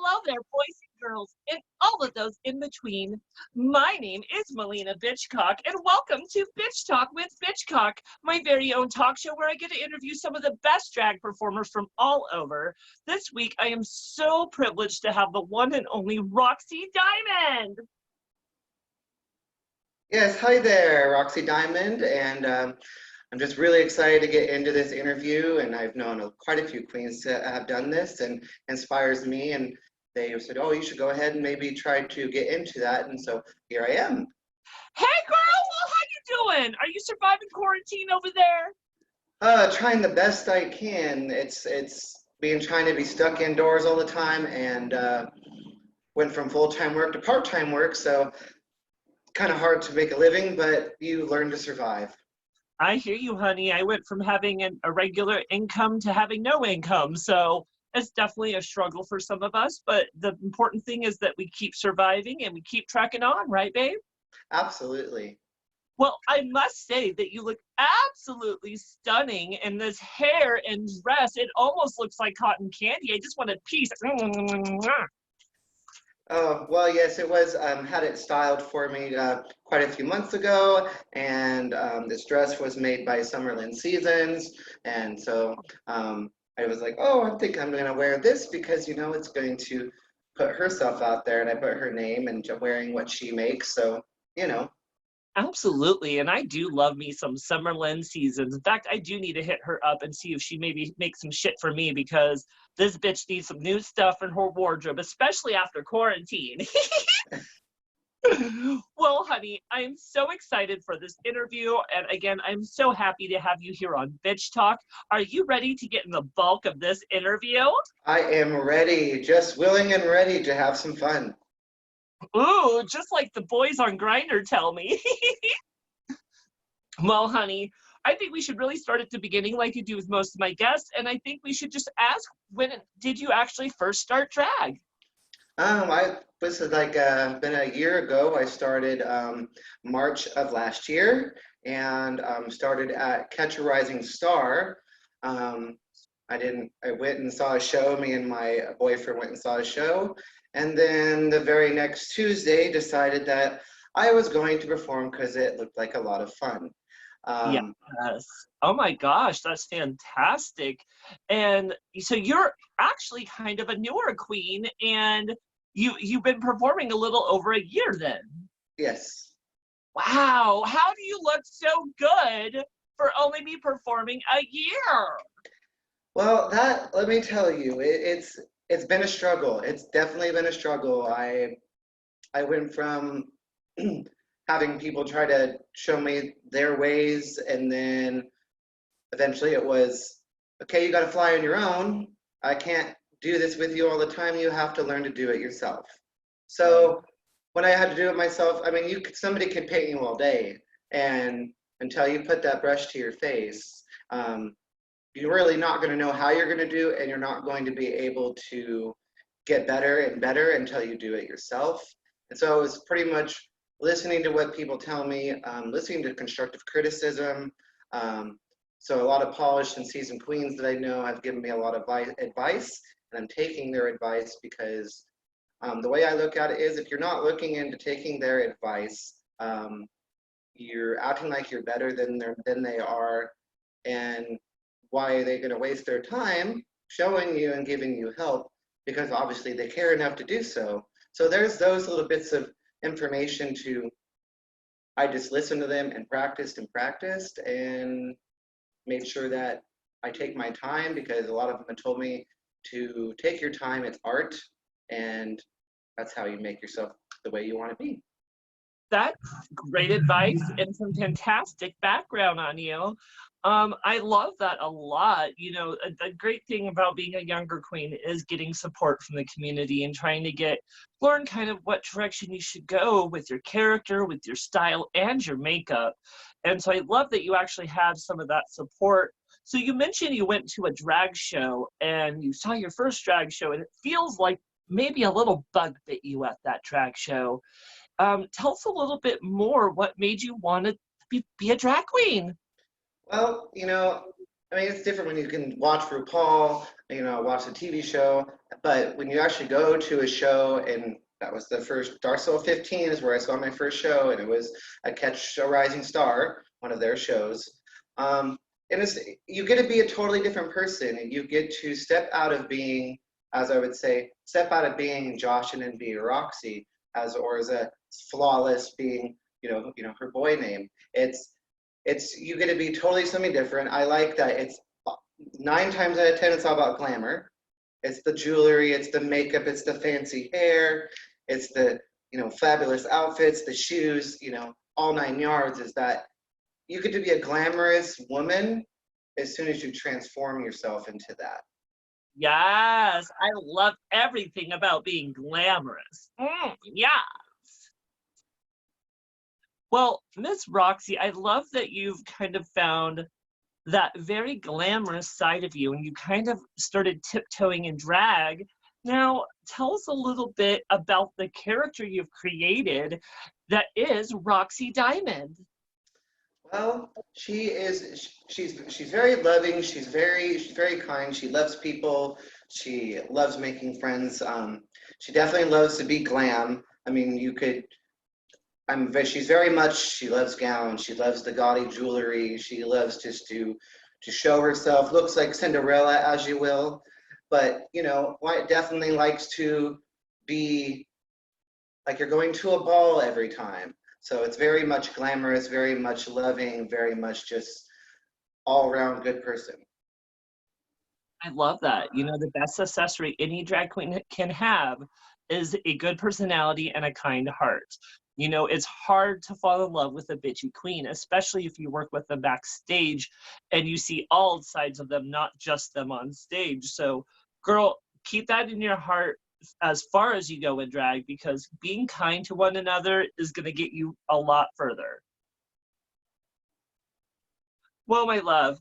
hello there, boys and girls, and all of those in between. My name is Maliena Bitchcock, and welcome to Bitch Talk with Bitchcock, my very own talk show where I get to interview some of the best drag performers from all over. This week, I am so privileged to have the one and only Roxy Diamond. Yes, hi there, Roxy Diamond, and I'm just really excited to get into this interview, and I've known quite a few queens that have done this and inspires me, and they said, oh, you should go ahead and maybe try to get into that, and so here I am. Hey girl, well, how you doing? Are you surviving quarantine over there? Trying the best I can. It's being trying to be stuck indoors all the time, and went from full-time work to part-time work, so kind of hard to make a living, but you learn to survive. I hear you, honey. I went from having a regular income to having no income. So it's definitely a struggle for some of us. But the important thing is that we keep surviving and we keep tracking on, right, babe? Absolutely. Well, I must say that you look absolutely stunning in this hair and dress. It almost looks like cotton candy. I just want a piece. Oh, well, yes, it was, had it styled for me quite a few months ago, and this dress was made by Summerlin Seasons, and so I was like, oh, I think I'm going to wear this because, you know, it's going to put herself out there, and I put her name and wearing what she makes, so, you know. Absolutely, and I do love me some Summerlin Seasons. In fact, I do need to hit her up and see if she maybe makes some shit for me because this bitch needs some new stuff in her wardrobe, especially after quarantine. Well, honey, I'm so excited for this interview, and again, I'm so happy to have you here on Bitch Talk. Are you ready to get in the bulk of this interview? I am ready, just willing and ready to have some fun. Ooh, just like the boys on Grindr tell me. Well, honey, I think we should really start at the beginning like you do with most of my guests, and I think we should just ask, when did you actually first start drag? This is like been a year ago. I started March of last year and started at Catch a Rising Star. I went and saw a show. Me and my boyfriend went and saw a show. And then the very next Tuesday decided that I was going to perform because it looked like a lot of fun. Yes. Oh my gosh, that's fantastic. And so you're actually kind of a newer queen, and you've been performing a little over a year then. Yes. Wow, how do you look so good for only be performing a year? Well, let me tell you, it's been a struggle. It's definitely been a struggle. I went from having people try to show me their ways, and then eventually it was, okay, you got to fly on your own. I can't do this with you all the time. You have to learn to do it yourself. So when I had to do it myself, I mean, somebody could paint you all day, and until you put that brush to your face, you're really not going to know how you're going to do it, and you're not going to be able to get better and better until you do it yourself. And so it was pretty much listening to what people tell me, listening to constructive criticism. So a lot of polished and seasoned queens that I know have given me a lot of advice, and I'm taking their advice because the way I look at it is, if you're not looking into taking their advice, you're acting like you're better than they are, and why are they going to waste their time showing you and giving you help? Because obviously they care enough to do so. So there's those little bits of information I just listened to them and practiced and made sure that I take my time, because a lot of them have told me to take your time. It's art, and that's how you make yourself the way you want to be. That's great advice and some fantastic background on you. I love that a lot. You know, a great thing about being a younger queen is getting support from the community and trying to learn kind of what direction you should go with your character, with your style, and your makeup. And so I love that you actually have some of that support. So you mentioned you went to a drag show and you saw your first drag show, and it feels like maybe a little bug bit you at that drag show. Tell us a little bit more. What made you want to be a drag queen? Well, you know, I mean, it's different when you can watch RuPaul, you know, watch a TV show, But when you actually go to a show, and that was the first, Darcel 15 is where I saw my first show, and it was a Catch a Rising Star, one of their shows. And you get to be a totally different person, and you get to step out of being, as I would say, step out of being Josh and be Roxy, or as a flawless being, her boy name. It's you get to be totally something different. I like that it's 9 times out of 10 it's all about glamour. It's the jewelry, it's the makeup, it's the fancy hair, it's the fabulous outfits, the shoes, all 9 yards. Is that you get to be a glamorous woman as soon as you transform yourself into that. Yes, I love everything about being glamorous. Yeah. Well, Miss Roxy, I love that you've kind of found that very glamorous side of you and you kind of started tiptoeing in drag. Now, tell us a little bit about the character you've created that is Roxy Diamond. Well, she's very loving, she's very kind, she loves people, she loves making friends. She definitely loves to be glam. I mean, she's very much, she loves gowns, she loves the gaudy jewelry, she loves just to show herself, looks like Cinderella, as you will, but definitely likes to be like you're going to a ball every time. So it's very much glamorous, very much loving, very much just all around good person. I love that. The best accessory any drag queen can have is a good personality and a kind heart. It's hard to fall in love with a bitchy queen, especially if you work with them backstage and you see all sides of them, not just them on stage. So, girl, keep that in your heart as far as you go in drag, because being kind to one another is going to get you a lot further. Well, my love,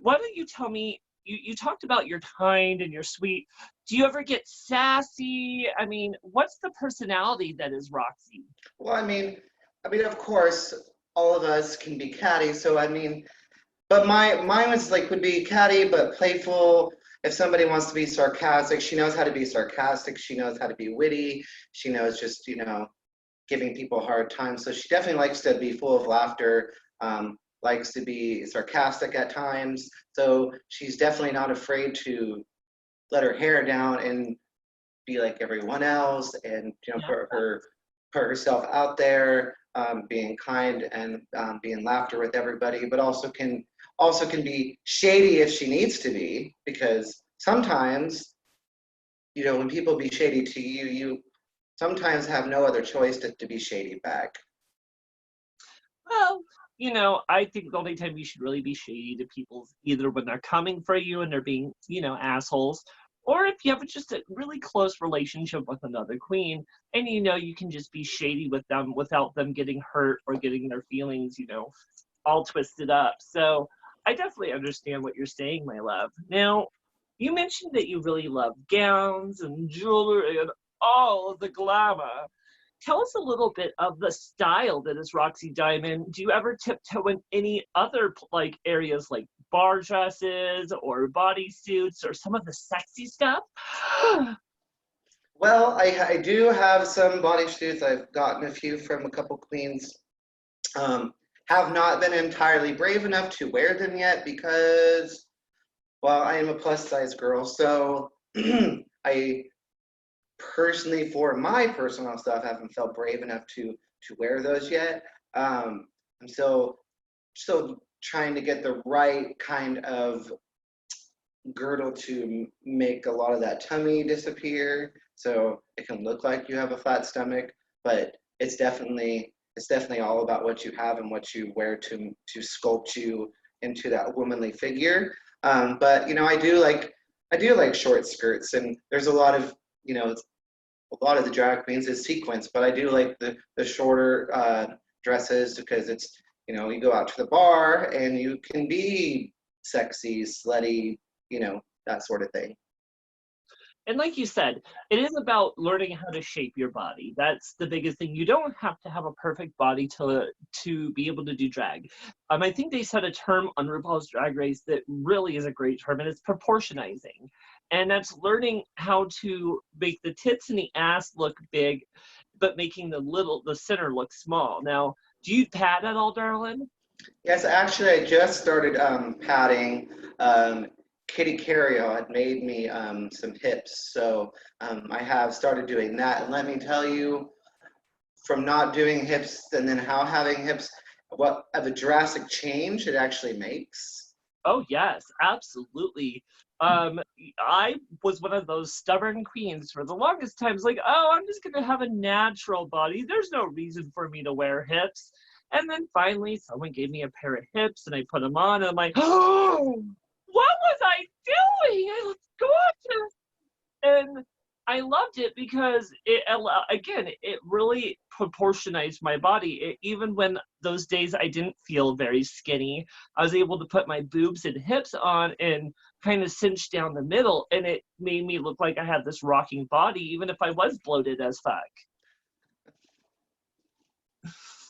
why don't you tell me, you talked about you're kind and you're sweet. Do you ever get sassy? I mean, what's the personality that is Roxy? Well, of course, all of us can be catty. So but mine would be catty but playful. If somebody wants to be sarcastic, she knows how to be sarcastic. She knows how to be witty. She knows just giving people a hard time. So she definitely likes to be full of laughter. Likes to be sarcastic at times. So she's definitely not afraid to let her hair down and be like everyone else, and put herself out there, being kind and being laughter with everybody, but also can be shady if she needs to be, because sometimes when people be shady to you, you sometimes have no other choice to be shady back. Well, I think the only time you should really be shady to people is either when they're coming for you and they're being, assholes, or if you have just a really close relationship with another queen and you can just be shady with them without them getting hurt or getting their feelings, all twisted up. So I definitely understand what you're saying, my love. Now, you mentioned that you really love gowns and jewelry and all of the glamour. Tell us a little bit of the style that is Roxy Diamond. Do you ever tiptoe in any other areas like bar dresses or bodysuits or some of the sexy stuff? Well, I do have some bodysuits. I've gotten a few from a couple queens. Have not been entirely brave enough to wear them yet because, well, I am a plus size girl. So I personally, for my personal stuff, haven't felt brave enough to wear those yet. I'm still trying to get the right kind of girdle to make a lot of that tummy disappear, so it can look like you have a flat stomach. But it's definitely all about what you have and what you wear to sculpt you into that womanly figure. But I do like short skirts, and there's a lot of the drag queens is sequins, but I do like the shorter dresses, because it's you go out to the bar and you can be sexy, slutty, that sort of thing. And like you said, it is about learning how to shape your body. That's the biggest thing. You don't have to have a perfect body to be able to do drag. I think they said a term on RuPaul's Drag Race that really is a great term, and it's proportionizing. And that's learning how to make the tits and the ass look big, but making the center look small. Now, do you pad at all, darling? Yes, actually, I just started padding. Kitty Carrier had made me some hips, so I have started doing that. And let me tell you, from not doing hips and then how having hips, what of a drastic change it actually makes. Oh yes, absolutely. Um, I was one of those stubborn queens for the longest time. It's like, oh, I'm just gonna have a natural body. There's no reason for me to wear hips. And then finally, someone gave me a pair of hips, and I put them on, and I'm like, oh, what was I doing? I look gorgeous. And I loved it because it really proportionized my body. Even when those days I didn't feel very skinny, I was able to put my boobs and hips on and kind of cinch down the middle, and it made me look like I had this rocking body, even if I was bloated as fuck.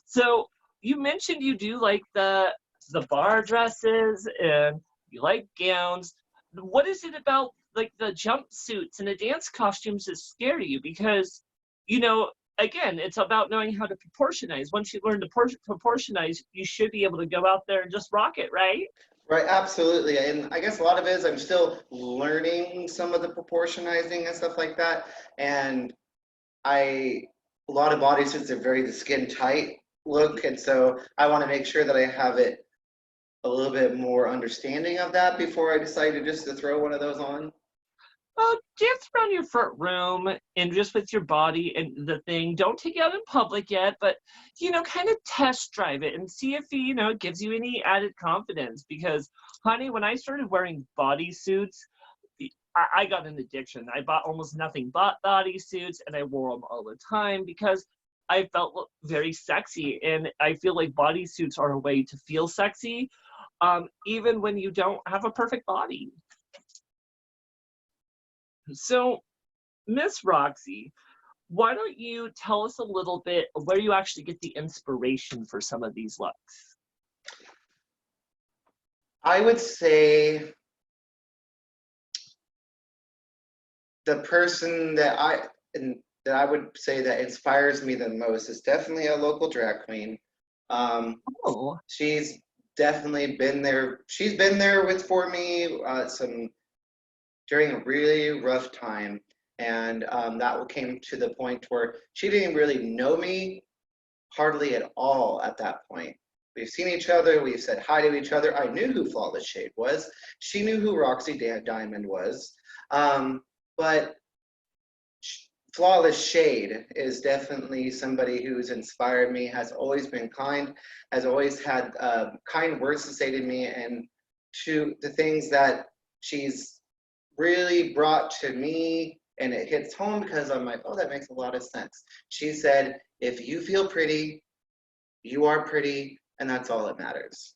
So you mentioned you do like the bar dresses and you like gowns. What is it about like the jumpsuits and the dance costumes that scare you? Because, you know, again, it's about knowing how to proportionize. Once you learn to proportionize, you should be able to go out there and just rock it, right? Right, absolutely. And I guess a lot of it is I'm still learning some of the proportionizing and stuff like that. And I, a lot of bodysuits are very the skin tight look. And so I want to make sure that I have it a little bit more understanding of that before I decide to just to throw one of those on. Dance around your front room and just with your body and the thing. Don't take it out in public yet, but kind of test drive it and see if it gives you any added confidence. Because, honey, when I started wearing bodysuits, I got an addiction. I bought almost nothing but bodysuits, and I wore them all the time because I felt very sexy, and I feel like bodysuits are a way to feel sexy, even when you don't have a perfect body. So, Miss Roxy, why don't you tell us a little bit where you actually get the inspiration for some of these looks? I would say the person that I would say that inspires me the most is definitely a local drag queen. Oh, She's definitely been there. She's been there with for me some during a really rough time, and that came to the point where she didn't really know me hardly at all at that point. We've seen each other. We've said hi to each other. I knew who Flawless Shade was. She knew who Roxy Diamond was. But Flawless Shade is definitely somebody who's inspired me, has always been kind, has always had kind words to say to me, and to the things that she's really brought to me. And it hits home because I'm like, oh, that makes a lot of sense. She said, if you feel pretty, you are pretty, and that's all that matters.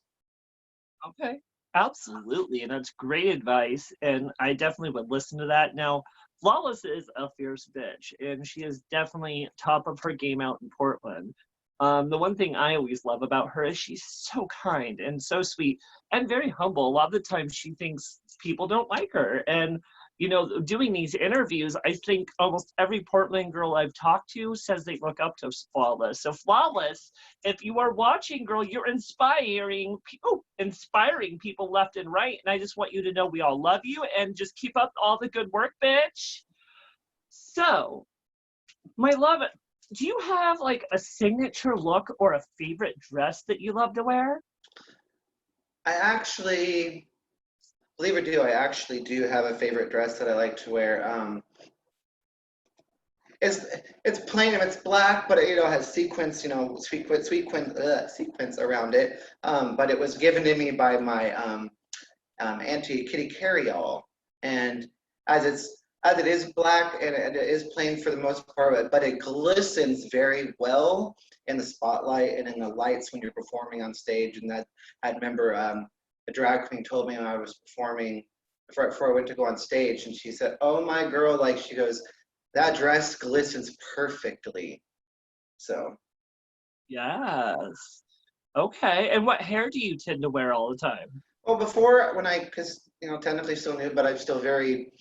okay. Absolutely. And that's great advice. And I definitely would listen to that. Now, Flawless is a fierce bitch, and she is definitely top of her game out in Portland. The one thing I always love about her is she's so kind and so sweet and very humble. A lot of the time she thinks people don't like her. And doing these interviews, I think almost every Portland girl I've talked to says they look up to Flawless. So Flawless, if you are watching, girl, you're inspiring people left and right. And I just want you to know we all love you and just keep up all the good work, bitch. So, my love, do you have like a signature look or a favorite dress that you love to wear? I actually, believe it or not, I actually do have a favorite dress that I like to wear. It's it's plain and it's black, but it has sequins, sequins around it. But it was given to me by my auntie Kitty Carryall, and as it is black and it is plain for the most part, but it glistens very well in the spotlight and in the lights when you're performing on stage. And that I remember a drag queen told me when I was performing before I went to go on stage, and she said, "Oh my girl," like she goes, "that dress glistens perfectly." So. Yes. Okay. And what hair do you tend to wear all the time? Well, before when because technically still new, but I'm still very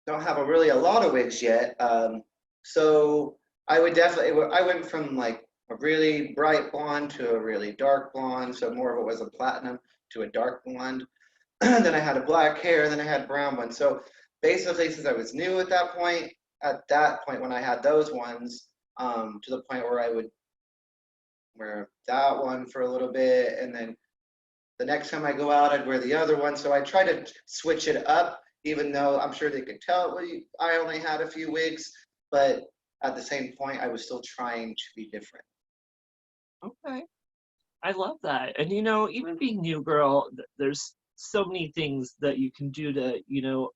don't have a lot of wigs yet. So I would definitely, I went from like a really bright blonde to a really dark blonde. So more of it was a platinum to a dark blonde. Then I had a black hair, then I had brown one. So basically, since I was new at that point when I had those ones, to the point where I would wear that one for a little bit, and then the next time I go out, I'd wear the other one. So I try to switch it up, even though I'm sure they could tell I only had a few wigs, but at the same point, I was still trying to be different. Okay. I love that. And you know, even being new girl, there's so many things that you can do to, you know,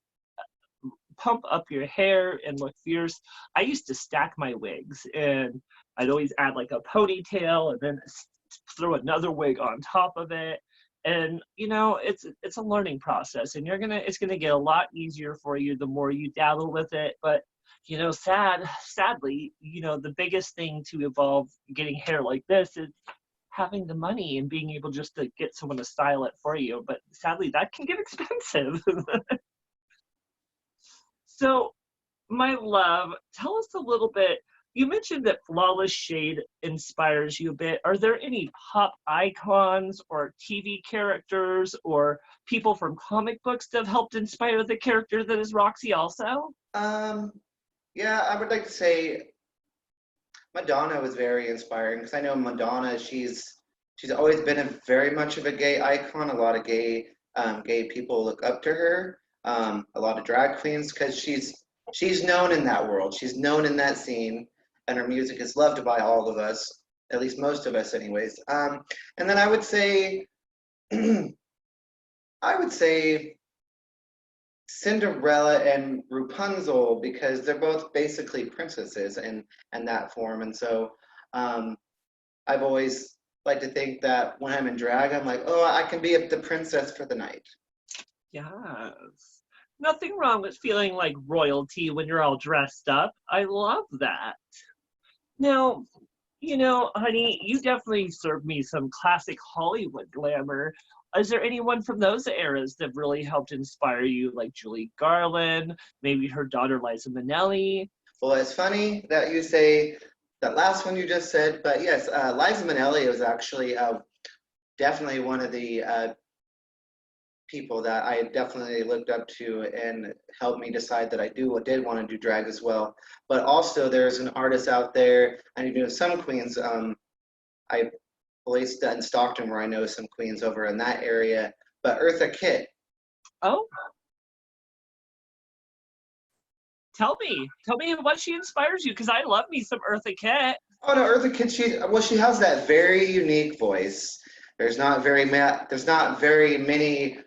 pump up your hair and look fierce. I used to stack my wigs and I'd always add like a ponytail and then throw another wig on top of it. And you know, it's a learning process and it's gonna get a lot easier for you the more you dabble with it. But you know, sadly, you know, the biggest thing to evolve getting hair like this is having the money and being able just to get someone to style it for you. But sadly, that can get expensive. So, my love, tell us a little bit. You mentioned that Flawless Shade inspires you a bit. Are there any pop icons or TV characters or people from comic books that have helped inspire the character that is Roxy also? Um, yeah, I would like to say Madonna was very inspiring because I know Madonna, she's always been very much of a gay icon. A lot of gay people look up to her. A lot of drag queens because she's known in that world. She's known in that scene, and her music is loved by all of us, at least most of us, anyways. And then I would say Cinderella and Rapunzel because they're both basically princesses in that form. And so um, I've always liked to think that when I'm in drag, I'm like, oh, I can be the princess for the night. Yes. Nothing wrong with feeling like royalty when you're all dressed up. I love that. Now, you know, honey, you definitely served me some classic Hollywood glamour. Is there anyone from those eras that really helped inspire you, like Julie Garland, maybe her daughter Liza Minnelli? Well, it's funny that you say that last one you just said, but yes, Liza Minnelli was actually definitely one of the people that I definitely looked up to and helped me decide that I did want to do drag as well. But also, there's an artist out there. I know some queens. I based in Stockton, where I know some queens over in that area. But Eartha Kitt. Oh, tell me what she inspires you, because I love me some Eartha Kitt. Oh no, Eartha Kitt. She has that very unique voice. There's not very many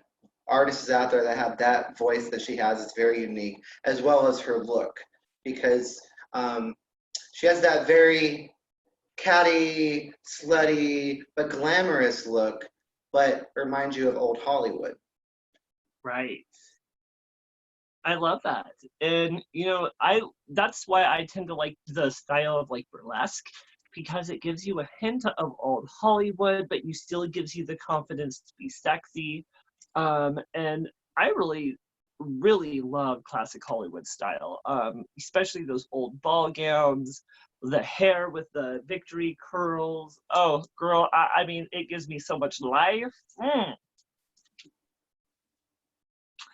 artists out there that have that voice that she has. It's very unique, as well as her look, because she has that very catty, slutty, but glamorous look, but reminds you of old Hollywood. Right. I love that. And you know, I that's why I tend to like the style of like burlesque because it gives you a hint of old Hollywood, but you still gives you the confidence to be sexy. And I really love classic Hollywood style, especially those old ball gowns, the hair with the victory curls. Oh, girl, I mean, it gives me so much life. Mm.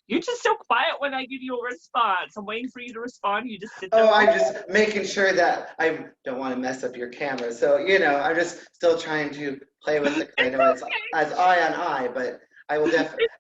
You're just so quiet when I give you a response. I'm waiting for you to respond. You just sit there. Oh, I'm just making sure that I don't want to mess up your camera. So, I'm just still trying to play with it. I It's know it's okay. as eye on eye, but I will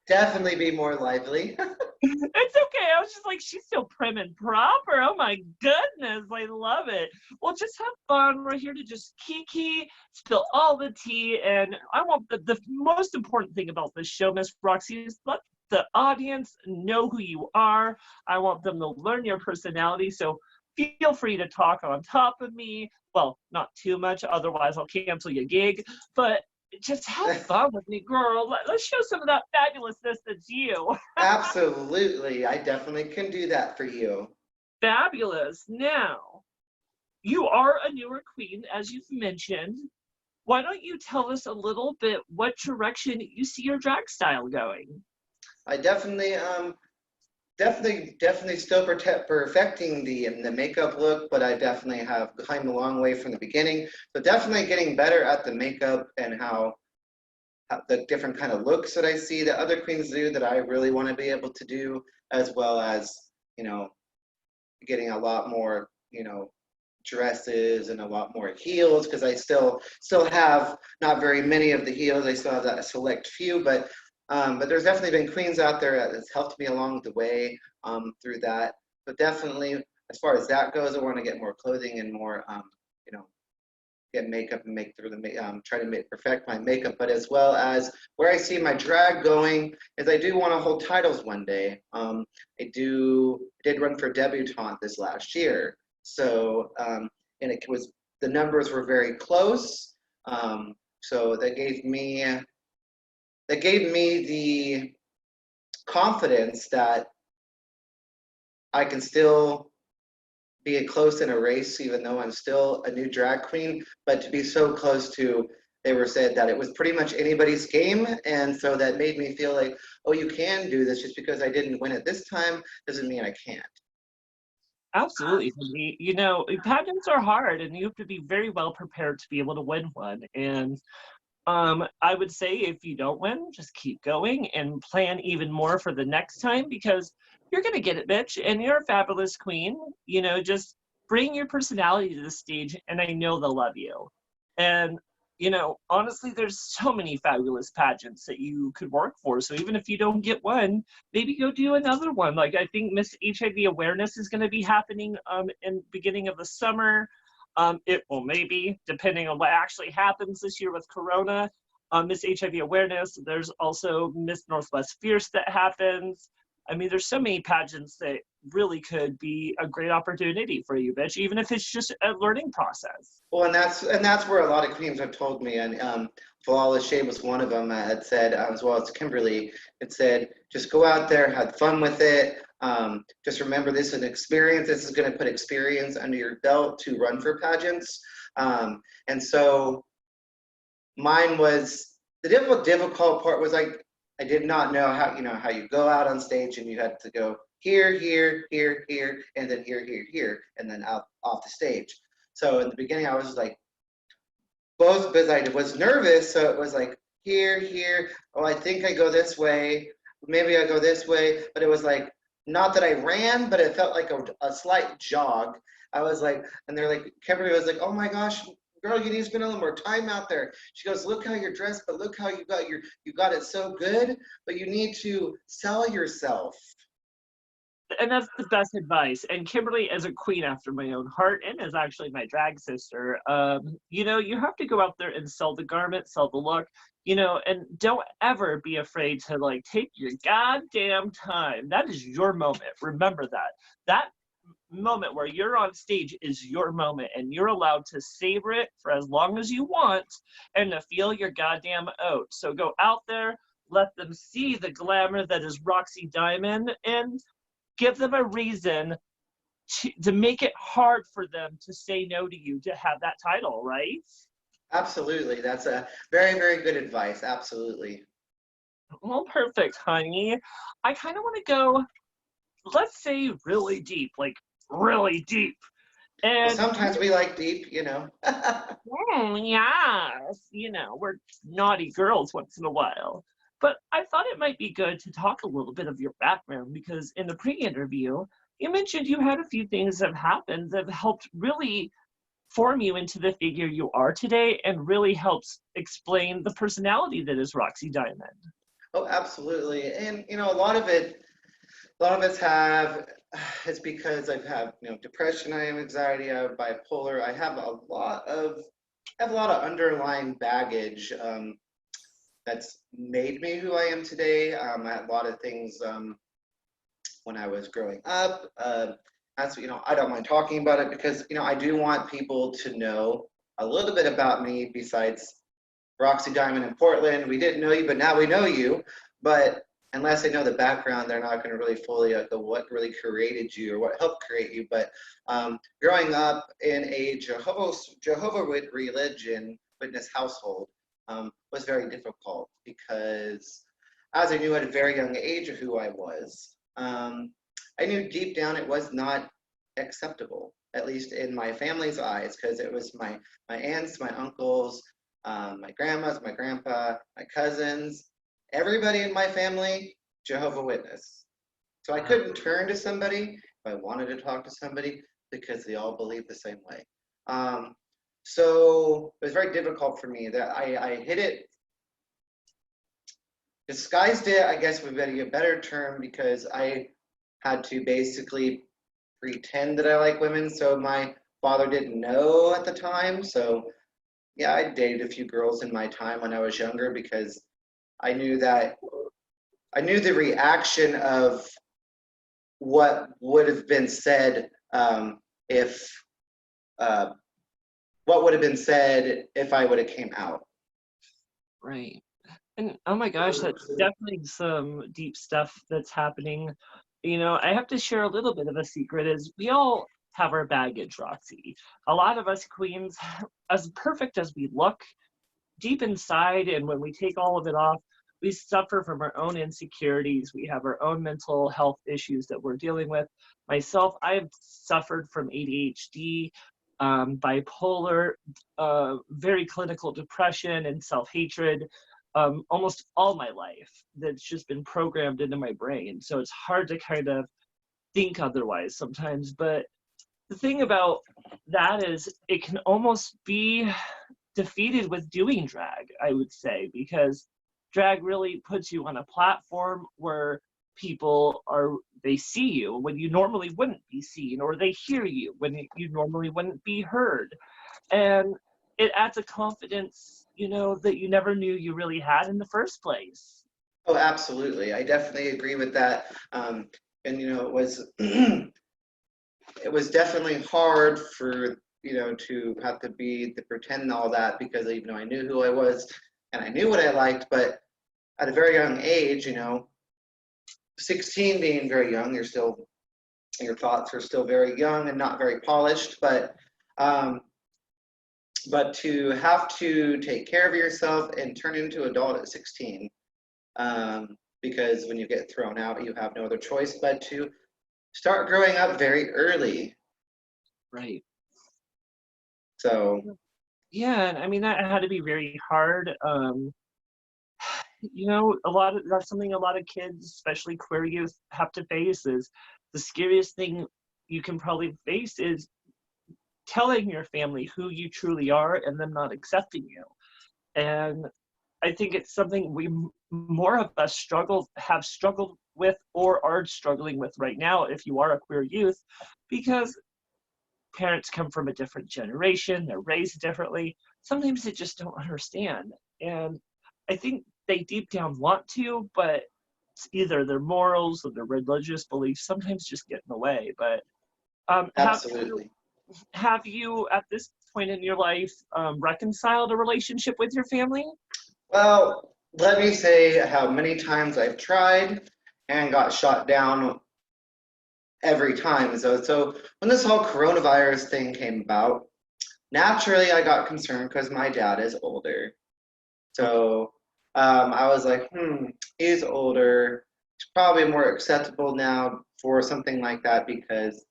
definitely be more lively. It's okay. I was just like, she's so prim and proper. Oh my goodness. I love it. Well, just have fun. We're here to just kiki, spill all the tea. And I want the most important thing about this show, Miss Roxy, is let the audience know who you are. I want them to learn your personality. So feel free to talk on top of me. Well, not too much, otherwise I'll cancel your gig. But just have fun with me, girl. Let's show some of that fabulousness that's you. Absolutely. I definitely can do that for you. Fabulous. Now, you are a newer queen, as you've mentioned. Why don't you tell us a little bit what direction you see your drag style going? I definitely definitely still perfecting the makeup look, but I definitely have come a long way from the beginning. So definitely getting better at the makeup and how the different kind of looks that I see that other queens do that I really want to be able to do, as well as, you know, getting a lot more, dresses and a lot more heels, because I still have not very many of the heels. I still have that select few, but there's definitely been queens out there that's helped me along the way through that. But definitely, as far as that goes, I want to get more clothing and more, you know, get makeup and make through try to perfect my makeup. But as well as where I see my drag going is I do want to hold titles one day. Did run for debutante this last year, so and it was the numbers were very close. So that gave me the confidence that I can still be close in a race, even though I'm still a new drag queen, but to be so close to, they were said that it was pretty much anybody's game. And so that made me feel like, oh, you can do this. Just because I didn't win it this time doesn't mean I can't. Absolutely. You know, pageants are hard and you have to be very well prepared to be able to win one. And I would say if you don't win, just keep going and plan even more for the next time, because you're gonna get it, bitch, and you're a fabulous queen. You know, just bring your personality to the stage, and I know they'll love you. And you know, honestly, there's so many fabulous pageants that you could work for. So even if you don't get one, maybe go do another one. Like I think Miss HIV Awareness is going to be happening in beginning of the summer. It will maybe, depending on what actually happens this year with Corona, Miss HIV Awareness. There's also Miss Northwest Fierce that happens. I mean, there's so many pageants that really could be a great opportunity for you, bitch, even if it's just a learning process. Well, and that's where a lot of queens have told me, and Flawless Shade was one of them. Had said, as well as Kimberly, it said, just go out there, have fun with it. Just remember, this is an experience. This is going to put experience under your belt to run for pageants. And so mine was the difficult part was like I did not know how you go out on stage and you had to go here, here, here, here, and then here, here, here, and then out off the stage. So in the beginning, I was like, both because I was nervous. So it was like here, here. Oh, I think I go this way. Maybe I go this way. But it was like, not that I ran, but it felt like a slight jog. I was like, and they're like, Kimberly was like, oh my gosh, girl, you need to spend a little more time out there. She goes, look how you're dressed, but look how you got it so good, but you need to sell yourself. And that's the best advice. And Kimberly is a queen after my own heart and is actually my drag sister. You know, you have to go out there and sell the garment, sell the look, you know, and don't ever be afraid to like take your goddamn time. That is your moment. Remember that. That moment where you're on stage is your moment, and you're allowed to savor it for as long as you want and to feel your goddamn oat. So go out there, let them see the glamour that is Roxy Diamond, and give them a reason to make it hard for them to say no to you to have that title, right? Absolutely. That's a very, very good advice. Absolutely. Well, perfect, honey. I kind of want to go, let's say, really deep, like really deep. Well, And sometimes we like deep. yes, you know, we're naughty girls once in a while. But I thought it might be good to talk a little bit of your background, because in the pre-interview, you mentioned you had a few things that have happened that have helped really form you into the figure you are today and really helps explain the personality that is Roxy Diamond. Oh, absolutely. And a lot of us have it's because I've had depression, I have anxiety, I have bipolar. I have a lot of underlying baggage that's made me who I am today. I had a lot of things when I was growing up. That's I don't mind talking about it because I do want people to know a little bit about me besides Roxy Diamond in Portland. We didn't know you, but now we know you. But unless they know the background, they're not going to really fully know what really created you or what helped create you. But growing up in a Jehovah religion witness household was very difficult because as I knew at a very young age of who I was. I knew deep down it was not acceptable, at least in my family's eyes, because it was my aunts, my uncles, my grandmas, my grandpa, my cousins, everybody in my family, Jehovah's Witness. So I couldn't turn to somebody if I wanted to talk to somebody because they all believe the same way. So it was very difficult for me that I hid it, disguised it, I guess would be a better term, because I had to basically pretend that I like women. So my father didn't know at the time. So yeah, I dated a few girls in my time when I was younger because I knew the reaction of what would have been said if what would have been said if I would have came out. Right. And oh my gosh, that's definitely some deep stuff that's happening. You know, I have to share a little bit of a secret is we all have our baggage, Roxy. A lot of us queens, as perfect as we look, deep inside, and when we take all of it off, we suffer from our own insecurities. We have our own mental health issues that we're dealing with. Myself, I've suffered from ADHD, bipolar, very clinical depression, and self hatred. Almost all my life, that's just been programmed into my brain. So it's hard to kind of think otherwise sometimes. But the thing about that is, it can almost be defeated with doing drag, I would say, because drag really puts you on a platform where they see you when you normally wouldn't be seen, or they hear you when you normally wouldn't be heard. And it adds a confidence, you know, that you never knew you really had in the first place. Oh, absolutely. I definitely agree with that. And it was it was definitely hard for to have to pretend all that, because I knew who I was and I knew what I liked, but at a very young age, 16 being very young, your thoughts are still very young and not very polished, um, but to have to take care of yourself and turn into adult at 16, because when you get thrown out, you have no other choice but to start growing up very early. Right. So Yeah, and I mean that had to be very hard. You know, that's something a lot of kids, especially queer youth, have to face. Is the scariest thing you can probably face is telling your family who you truly are and them not accepting you. And I think it's something more of us have struggled with, or are struggling with right now if you are a queer youth, because parents come from a different generation, they're raised differently. Sometimes they just don't understand. And I think they deep down want to, but it's either their morals or their religious beliefs sometimes just get in the way. But absolutely. have you at this point in your life reconciled a relationship with your family? Well, let me say how many times I've tried and got shot down every time. So when this whole coronavirus thing came about, naturally I got concerned because my dad is older. So I was like, he's older. It's probably more acceptable now for something like that because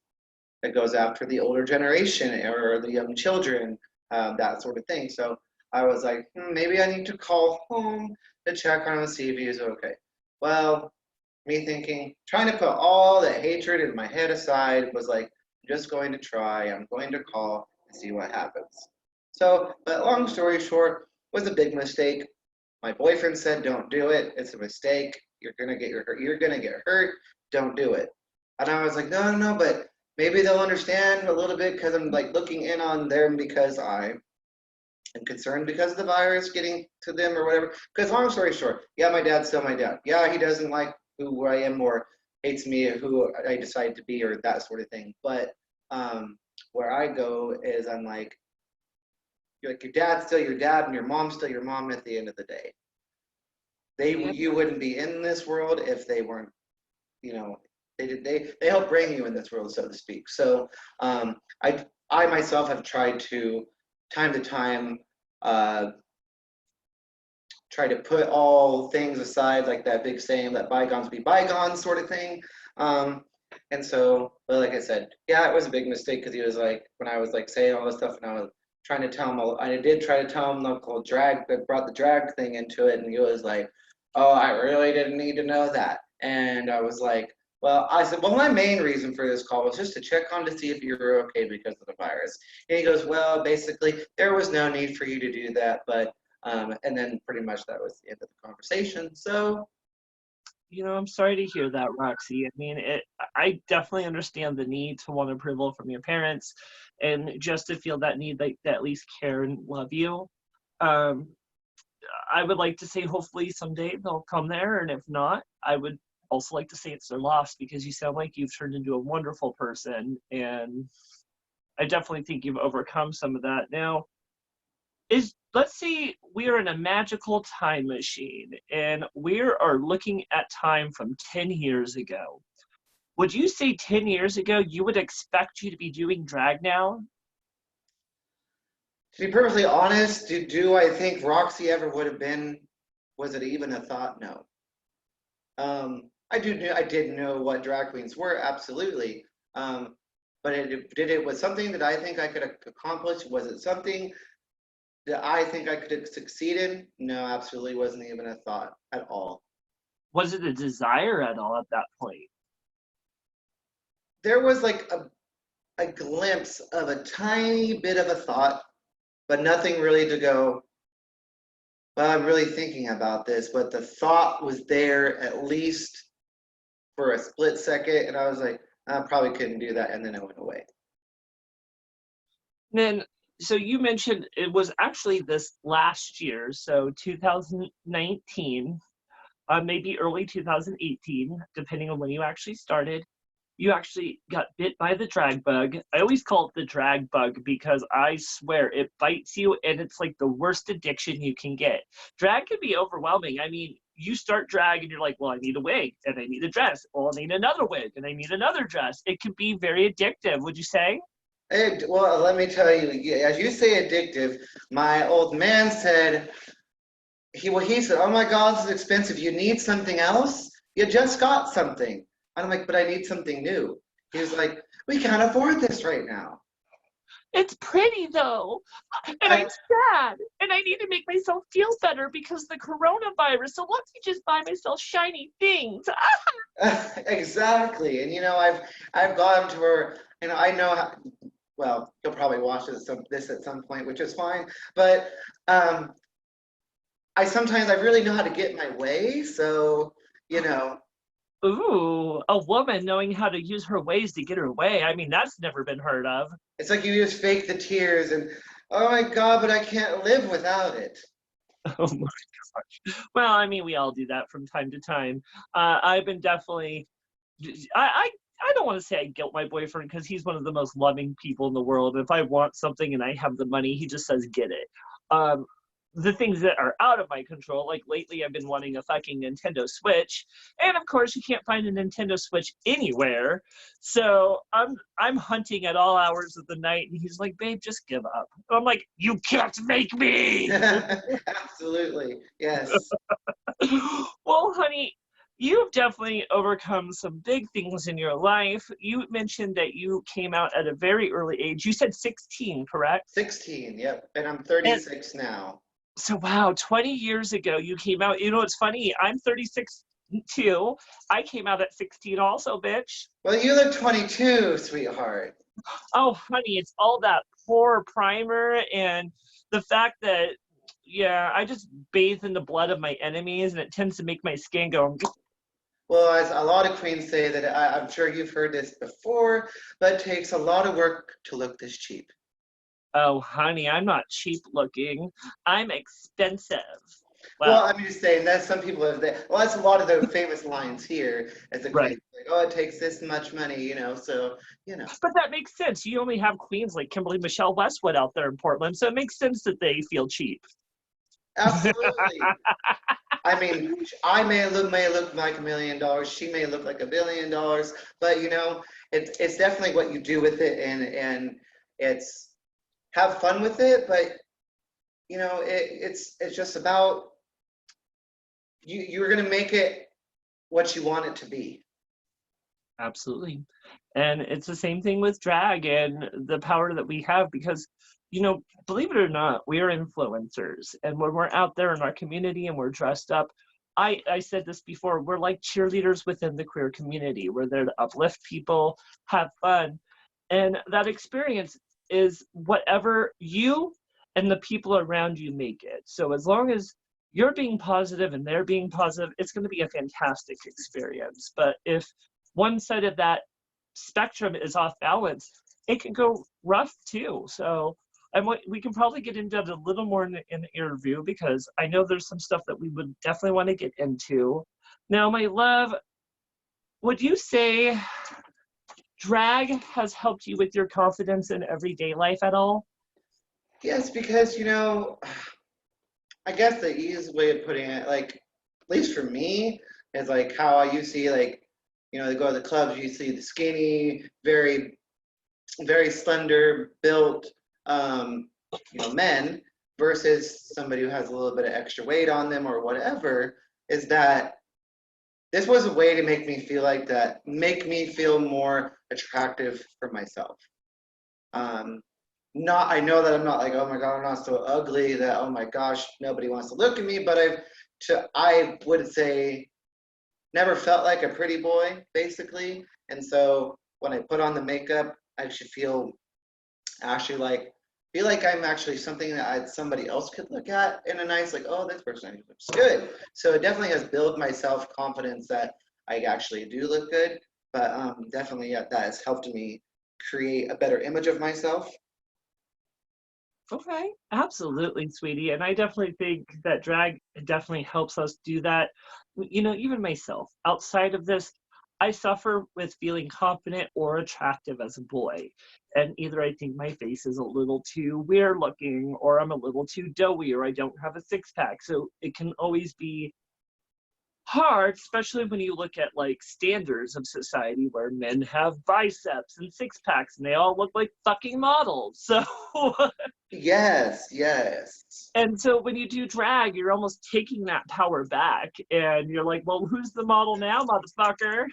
it goes after the older generation or the young children, that sort of thing. So I was like, maybe I need to call home to check on him and see if he's okay. Well, me thinking, trying to put all that hatred in my head aside, was like, I'm just going to try. I'm going to call and see what happens. So, but long story short, was a big mistake. My boyfriend said, "Don't do it. It's a mistake. You're gonna get You're gonna get hurt. Don't do it." And I was like, "No, no, no." But maybe they'll understand a little bit because I'm like looking in on them because I am concerned because of the virus getting to them or whatever. Because long story short, yeah, my dad's still my dad. Yeah, he doesn't like who I am or hates me or who I decide to be or that sort of thing. But where I go is I'm like your dad's still your dad and your mom's still your mom at the end of the day. Yeah. You wouldn't be in this world if they weren't, you know, they help bring you in this world, so to speak. So I myself have tried to time to time uh, try to put all things aside, like that big saying, let bygones be bygones sort of thing. And so, but like I said, yeah, it was a big mistake because he was like, when I was like saying all this stuff, and I was trying to tell him, I did try to tell him the whole drag, but brought the drag thing into it, and he was like, "Oh, I really didn't need to know that." And I was like, "Well," I said, "Well, my main reason for this call was just to check on to see if you were okay because of the virus." And he goes, "Well, basically, there was no need for you to do that, but," and then pretty much that was the end of the conversation. So I'm sorry to hear that, Roxy. I mean, I definitely understand the need to want approval from your parents and just to feel that need that at least care and love you. Um, I would like to say hopefully someday they'll come there, and if not, I would also like to say it's their loss because you sound like you've turned into a wonderful person, and I definitely think you've overcome some of that. Now, let's say we're in a magical time machine and we are looking at time from 10 years ago. Would you say 10 years ago you would expect you to be doing drag now? to be perfectly honest, do I think Roxy ever would have been? Was it even a thought? No. I did know what drag queens were, absolutely. But it was something that I think I could accomplish? Was it something that I think I could succeed in? No, absolutely wasn't even a thought at all. Was it a desire at all at that point? There was like a glimpse of a tiny bit of a thought, but nothing really to go, well, I'm really thinking about this, but the thought was there at least for a split second, and I was like, I probably couldn't do that, and then it went away. Then, so you mentioned it was actually this last year, so 2019, maybe early 2018, depending on when you actually started. You actually got bit by the drag bug. I always call it the drag bug because I swear it bites you and it's like the worst addiction you can get. Drag can be overwhelming. I mean, you start drag and you're like, well, I need a wig and I need a dress. Well, I need another wig and I need another dress. It can be very addictive, would you say? Well, let me tell you, as you say addictive, my old man said, he said, "Oh my God, this is expensive. You need something else? You just got something." I'm like, "But I need something new." He was like, "We can't afford this right now." It's pretty though. And I, I'm sad. And I need to make myself feel better because the coronavirus. So let me just buy myself shiny things. exactly. And I've gone to her, I know how, well, you'll probably watch this at some point, which is fine. But I really know how to get my way. So, you know, Ooh, a woman knowing how to use her ways to get her way. I mean, that's never been heard of. it's like you just fake the tears and, oh my God, but I can't live without it. Oh my gosh. Well, I mean, we all do that from time to time. I've been definitely, I don't want to say I guilt my boyfriend because he's one of the most loving people in the world. If I want something and I have the money, he just says, get it. Um, the things that are out of my control, like lately I've been wanting a fucking Nintendo Switch, and of course you can't find a Nintendo Switch anywhere. So I'm hunting at all hours of the night, and he's like, "Babe, just give up." And I'm like, "You can't make me." Absolutely. Yes. Well, honey, you've definitely overcome some big things in your life. You mentioned that you came out at a very early age. You said 16, correct? 16, yep. And I'm And 36 now. so, wow, 20 years ago you came out. You know, it's funny. I'm 36 too. I came out at 16 also, bitch. Well, you look 22, sweetheart. Oh, honey, it's all that poor primer and the fact that, yeah, I just bathe in the blood of my enemies and it tends to make my skin go. Well, as a lot of queens say that I'm sure you've heard this before, but it takes a lot of work to look this cheap. Oh, honey, I'm not cheap looking. I'm expensive. Well, Well, I'm just saying that some people have that. Well, that's a lot of the famous lines here as a queen. right. Like, oh, it takes this much money, so, you know. But that makes sense. You only have queens like Kimberly Michelle Westwood out there in Portland, so it makes sense that they feel cheap. Absolutely. I mean, I may look like $1 million. She may look like $1 billion, but it's definitely what you do with it, and it's have fun with it. But it's just about you're gonna make it what you want it to be. Absolutely. And it's the same thing with drag and the power that we have because, believe it or not, we are influencers. And when we're out there in our community and we're dressed up, I said this before, we're like cheerleaders within the queer community. We're there to uplift people, have fun. And that experience is whatever you and the people around you make it. So as long as you're being positive and they're being positive, it's going to be a fantastic experience. But if one side of that spectrum is off balance, it can go rough too. So we can probably get into it a little more in the interview because I know there's some stuff that we would definitely want to get into. Now, my love, would you say drag has helped you with your confidence in everyday life at all? Yes, because I guess the easiest way of putting it, like at least for me, is like how I used to see they go to the clubs, you see the skinny, very very slender built men versus somebody who has a little bit of extra weight on them or whatever, is that this was a way to make me feel like that, make me feel more attractive for myself. Not I know that I'm not like, oh my god, I'm not so ugly that, oh my gosh, nobody wants to look at me, but I would say never felt like a pretty boy basically. And so when I put on the makeup, I should feel like I'm actually something that somebody else could look at in a nice, like, oh, this person looks good. So it definitely has built my self confidence that I actually do look good. But definitely, yeah, that has helped me create a better image of myself. Okay, absolutely, sweetie. And I definitely think that drag definitely helps us do that. Even myself, outside of this, I suffer with feeling confident or attractive as a boy. And either I think my face is a little too weird looking, or I'm a little too doughy, or I don't have a six pack. So it can always be hard, especially when you look at like standards of society where men have biceps and six packs and they all look like fucking models. So Yes, yes. and so when you do drag, you're almost taking that power back and you're like, well, who's the model now, motherfucker?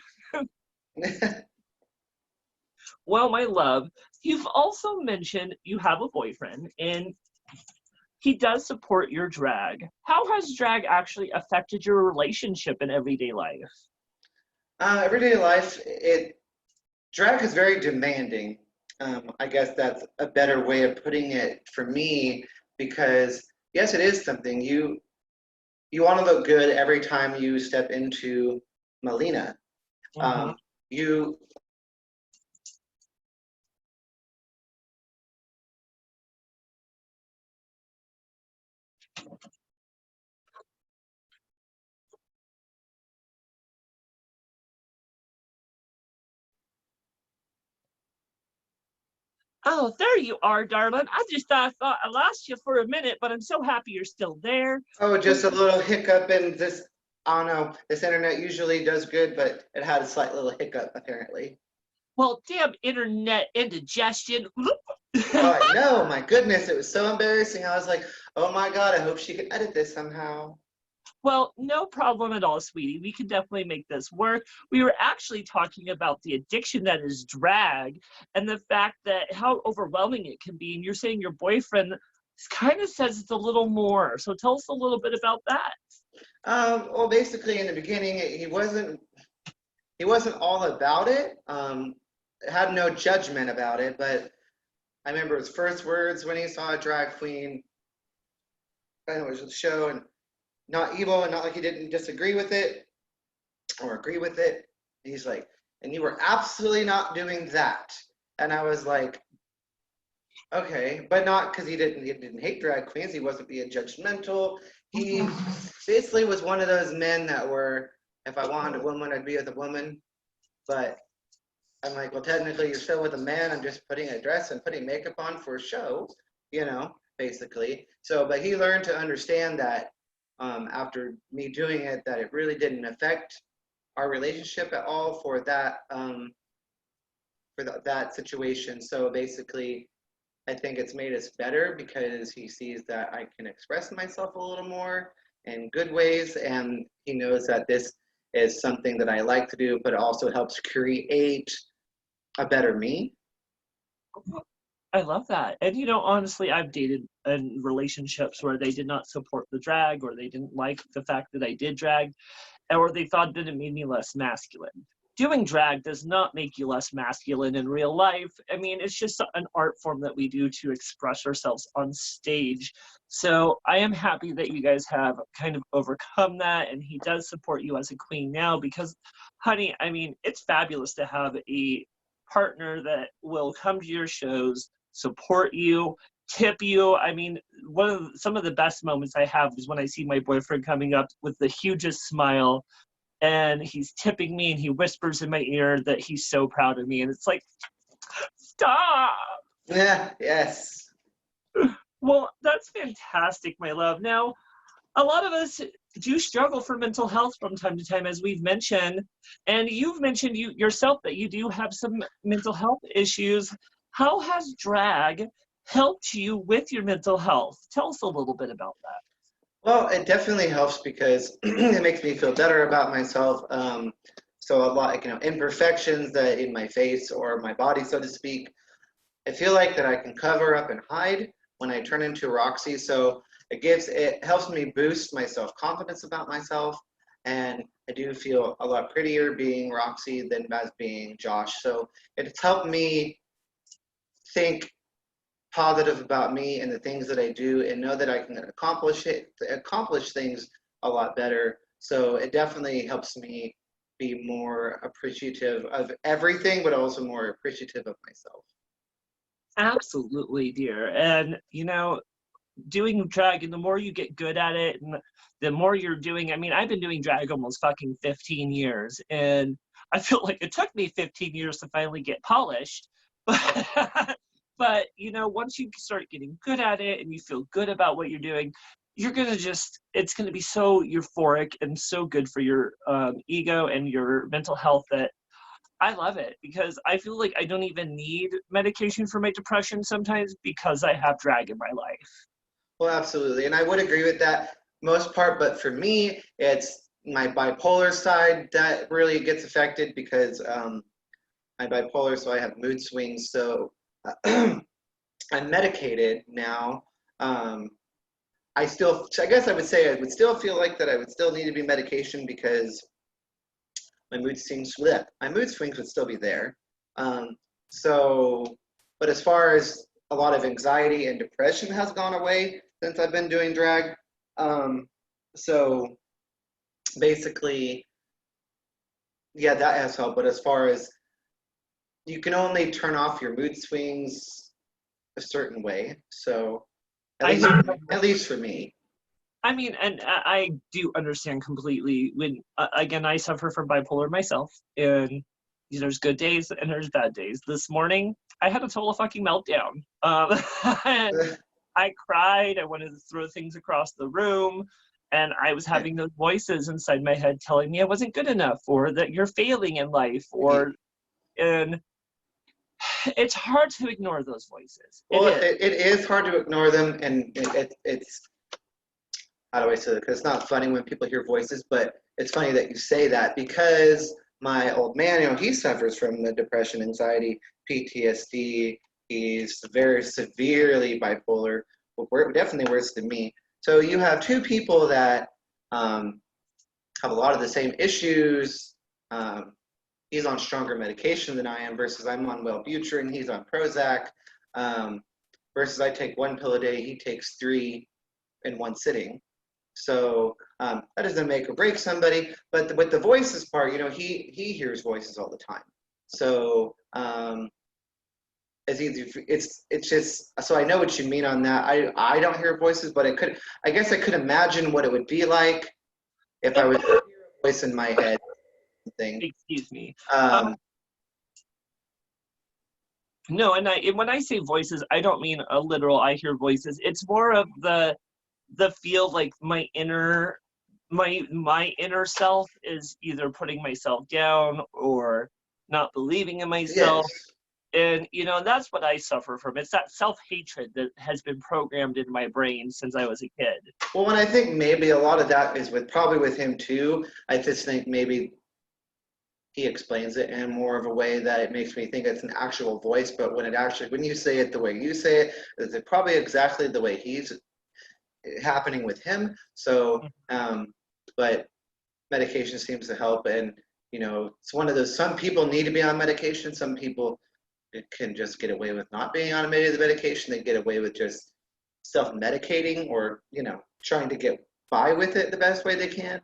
Well, my love, you've also mentioned you have a boyfriend and he does support your drag. How has drag actually affected your relationship in everyday life? Everyday life, drag is very demanding. I guess that's a better way of putting it for me because yes, it is something you want to look good every time you step into Maliena. Mm-hmm. You Oh, there you are, darling. I thought I lost you for a minute, but I'm so happy you're still there. Oh, just a little hiccup in this. I don't know. This internet usually does good, but it had a slight little hiccup apparently. Well, damn internet indigestion. Oh, I know. My goodness, it was so embarrassing. I was like, oh my god, I hope she can edit this somehow. Well, no problem at all, sweetie. We can definitely make this work. We were actually talking about the addiction that is drag and the fact that how overwhelming it can be. And you're saying your boyfriend kind of says it's a little more. So tell us a little bit about that. Well, basically, in the beginning, he wasn't all about it. Had no judgment about it, but I remember his first words when he saw a drag queen. And it was a show, and not evil, and not like he didn't disagree with it or agree with it. He's like, and you were absolutely not doing that. And I was like, okay, but not because he didn't hate drag queens. He wasn't being judgmental. He basically was one of those men that were, if I wanted a woman, I'd be with a woman. But I'm like, well, technically, you're still with a man. I'm just putting a dress and putting makeup on for a show, basically. So, but he learned to understand that after me doing it, that it really didn't affect our relationship at all for that situation. So basically, I think it's made us better because he sees that I can express myself a little more in good ways, and he knows that this is something that I like to do, but it also helps create a better me. I love that. And you know, honestly, I've dated in relationships where they did not support the drag, or they didn't like the fact that I did drag, or they thought that it made me less masculine. Doing drag does not make you less masculine in real life. I mean, it's just an art form that we do to express ourselves on stage. So I am happy that you guys have kind of overcome that, and he does support you as a queen now, because, honey, I mean, it's fabulous to have a partner that will come to your shows, support you, tip you. I mean, some of the best moments I have is when I see my boyfriend coming up with the hugest smile, and he's tipping me, and he whispers in my ear that he's so proud of me, and it's like, stop. Yeah, yes. Well, that's fantastic, my love. Now, a lot of us do struggle for mental health from time to time, as we've mentioned, and you've mentioned yourself that you do have some mental health issues. How has drag helped you with your mental health? Tell us a little bit about that. Well, it definitely helps because it makes me feel better about myself. So a lot, imperfections that in my face or my body, so to speak, I feel like that I can cover up and hide when I turn into Roxy. So it helps me boost my self-confidence about myself, and I do feel a lot prettier being Roxy than as being Josh. So it's helped me think positive about me and the things that I do, and know that I can accomplish things a lot better. So it definitely helps me be more appreciative of everything, but also more appreciative of myself. Absolutely, dear. And you know, doing drag, and the more you get good at it, and the more you're doing, I mean, I've been doing drag almost fucking 15 years, and I feel like it took me 15 years to finally get polished. But you know, once you start getting good at it and you feel good about what you're doing, you're gonna just, it's gonna be so euphoric and so good for your ego and your mental health, that I love it, because I feel like I don't even need medication for my depression sometimes, because I have drag in my life. Well, absolutely. And I would agree with that most part, but for me, it's my bipolar side that really gets affected because I'm bipolar, so I have mood swings. So I'm medicated now. I guess I would say I would still feel like that I would still need to be medication because my mood swings would still be there. Um, so, but as far as a lot of anxiety and depression has gone away since I've been doing drag. Um, so basically, yeah, that has helped. But as far as you can only turn off your mood swings a certain way. So I hear, at least for me. I mean, and I do understand completely. When again, I suffer from bipolar myself, and there's good days and there's bad days. This morning, I had a total fucking meltdown. And I cried. I wanted to throw things across the room, and I was having those voices inside my head telling me I wasn't good enough, or that you're failing in life, or and it's hard to ignore those voices. Well, it is hard to ignore them, and it's how do I say it? Because it's not funny when people hear voices, but it's funny that you say that because my old man, he suffers from the depression, anxiety, PTSD. He's very severely bipolar, definitely worse than me. So you have two people that have a lot of the same issues. He's on stronger medication than I am, versus I'm on Wellbutrin, he's on Prozac. Versus I take one pill a day, he takes 3 in one sitting. So that doesn't make or break somebody. But with the voices part, he hears voices all the time. So it's easy. It's just, so I know what you mean on that. I don't hear voices, but I guess I could imagine what it would be like if I was to hear a voice in my head. Excuse me. No, and when I say voices, I don't mean a literal I hear voices. It's more of the feel like my inner self is either putting myself down or not believing in myself. Yes. And, you know, that's what I suffer from. It's that self-hatred that has been programmed in my brain since I was a kid. Well, and I think maybe a lot of that is probably with him too. I just think maybe he explains it in more of a way that it makes me think it's an actual voice, but when you say it the way you say it, it's probably exactly the way he's happening with him. So, but medication seems to help, and you know, it's one of those. Some people need to be on medication. Some people can just get away with not being on the medication. They get away with just self-medicating, or you know, trying to get by with it the best way they can.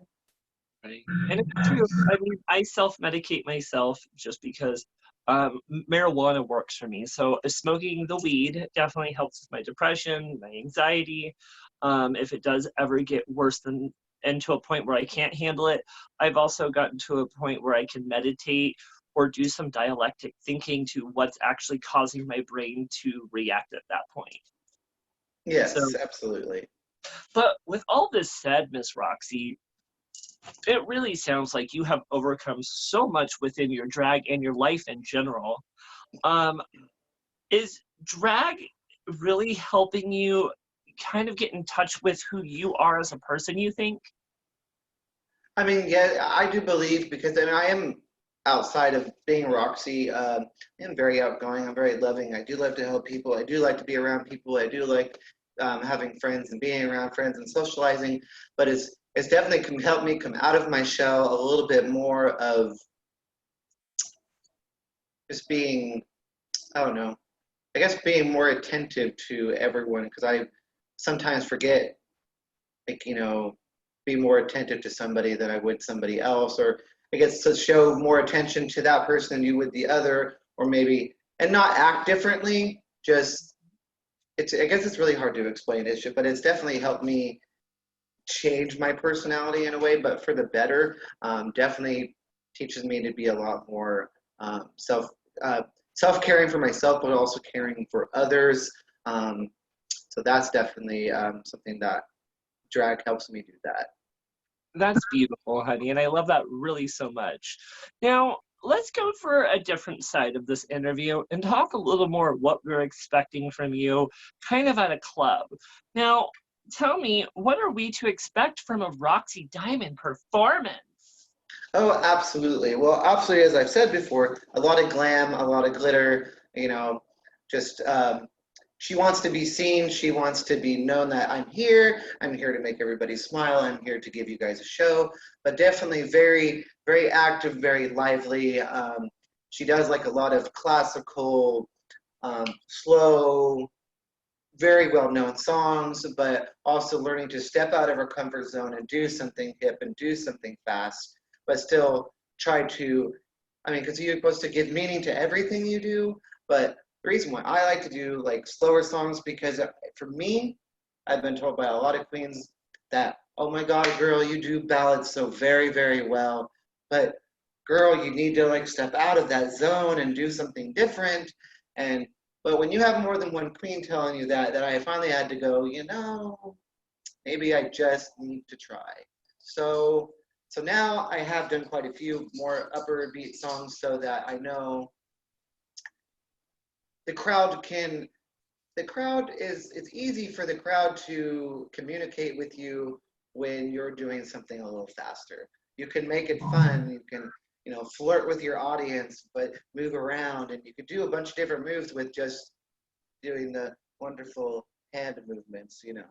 Right. And it's true. I mean, I self-medicate myself just because marijuana works for me. So smoking the weed definitely helps with my depression, my anxiety. If it does ever get worse than and to a point where I can't handle it, I've also gotten to a point where I can meditate or do some dialectic thinking to what's actually causing my brain to react at that point. Yes, So, absolutely. but with all this said, Miss Roxy, it really sounds like you have overcome so much within your drag and your life in general. Um, is drag really helping you kind of get in touch with who you are as a person, you think? I mean, yeah, I do believe, because I mean, I am, outside of being Roxy, I'm very outgoing. I'm very loving. I do love to help people. I do like to be around people. I do like having friends and being around friends and socializing. But it's definitely helped me come out of my shell a little bit more of just being, I don't know, I guess being more attentive to everyone, because I sometimes forget, like, you know, be more attentive to somebody than I would somebody else, or I guess to show more attention to that person than you would the other, or maybe, and not act differently. Just, I guess it's really hard to explain it, but it's definitely helped me change my personality in a way, but for the better. Definitely teaches me to be a lot more uh, self caring for myself, but also caring for others. So that's definitely something that drag helps me do that. That's beautiful, honey, and I love that really so much. Now, let's go for a different side of this interview and talk a little more what we're expecting from you, kind of at a club. Now, tell me, what are we to expect from a Roxy Diamond performance? Oh, absolutely. Well, absolutely, as I've said before, a lot of glam, a lot of glitter, you know, just she wants to be seen. She wants to be known that I'm here. I'm here to make everybody smile. I'm here to give you guys a show. But definitely very, very active, very lively. She does like a lot of classical, slow, very well known songs, but also learning to step out of her comfort zone and do something hip and do something fast, but still try to, I mean, because you're supposed to give meaning to everything you do, but the reason why I like to do like slower songs, because for me, I've been told by a lot of queens that, oh my God, girl, you do ballads so very, very well, but girl, you need to like step out of that zone and do something different. And but when you have more than one queen telling you that, I finally had to go, you know, maybe I just need to try. So so now I have done quite a few more upper beat songs, so that I know the crowd can, it's easy for the crowd to communicate with you when you're doing something a little faster. You can make it fun. You can, you know, flirt with your audience, but move around, and you could do a bunch of different moves with just doing the wonderful hand movements, you know.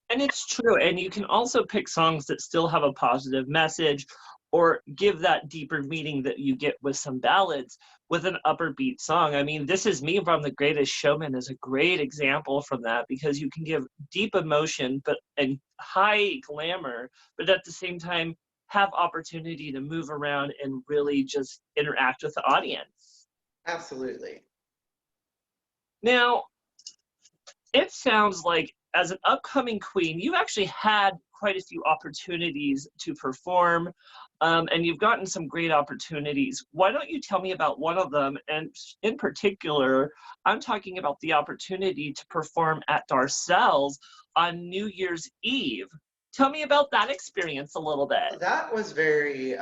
And it's true. And you can also pick songs that still have a positive message or give that deeper meaning that you get with some ballads with an upper beat song. I mean, This Is Me from The Greatest Showman is a great example from that, because you can give deep emotion and high glamour, but at the same time have opportunity to move around and really just interact with the audience. Absolutely. Now, it sounds like as an upcoming queen, you've actually had quite a few opportunities to perform, and you've gotten some great opportunities. Why don't you tell me about one of them? And in particular, I'm talking about the opportunity to perform at Darcelle's on New Year's Eve. Tell me about that experience a little bit. That was very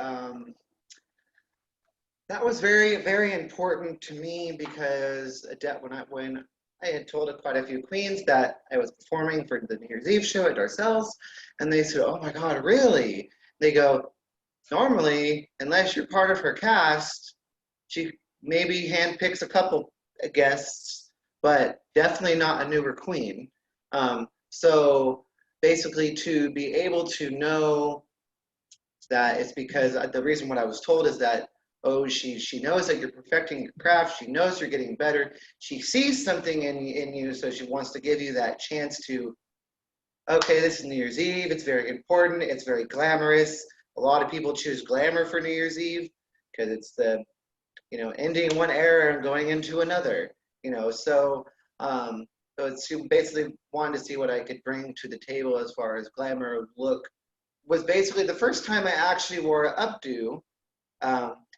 That was very, very important to me because when I had told quite a few queens that I was performing for the New Year's Eve show at Darcelle's, and they said, "Oh my God, really?" They go, "Normally, unless you're part of her cast, she maybe handpicks a couple guests, but definitely not a newer queen." So basically, to be able to know that it's because the reason what I was told is that, oh, she knows that you're perfecting your craft, she knows you're getting better, she sees something in you, so she wants to give you that chance to, okay, this is New Year's Eve, it's very important, it's very glamorous. A lot of people choose glamour for New Year's Eve because it's the, ending one era and going into another, um, so it's basically wanted to see what I could bring to the table as far as glamour look. Was basically the first time I actually wore an updo.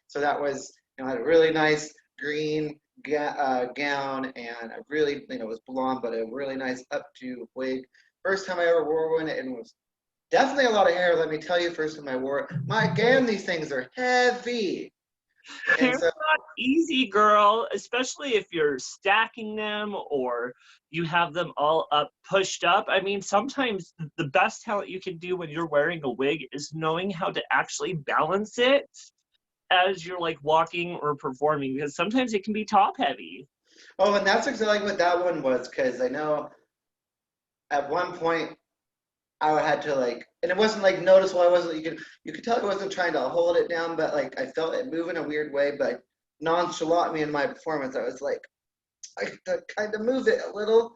So that was, I had a really nice green gown and a really, it was blonde, but a really nice updo wig. First time I ever wore one, and it was definitely a lot of hair. Let me tell you, first time I wore it, my damn, these things are heavy. And Hair's so, not easy, girl, especially if you're stacking them or you have them all up, pushed up. I mean, sometimes the best talent you can do when you're wearing a wig is knowing how to actually balance it as you're like walking or performing, because sometimes it can be top heavy. oh, and that's exactly what that one was, because I know at one point I had to and it wasn't like noticeable. I wasn't. You could tell I wasn't trying to hold it down, but like I felt it move in a weird way. But nonchalantly in my performance, I was like, I had to kind of move it a little,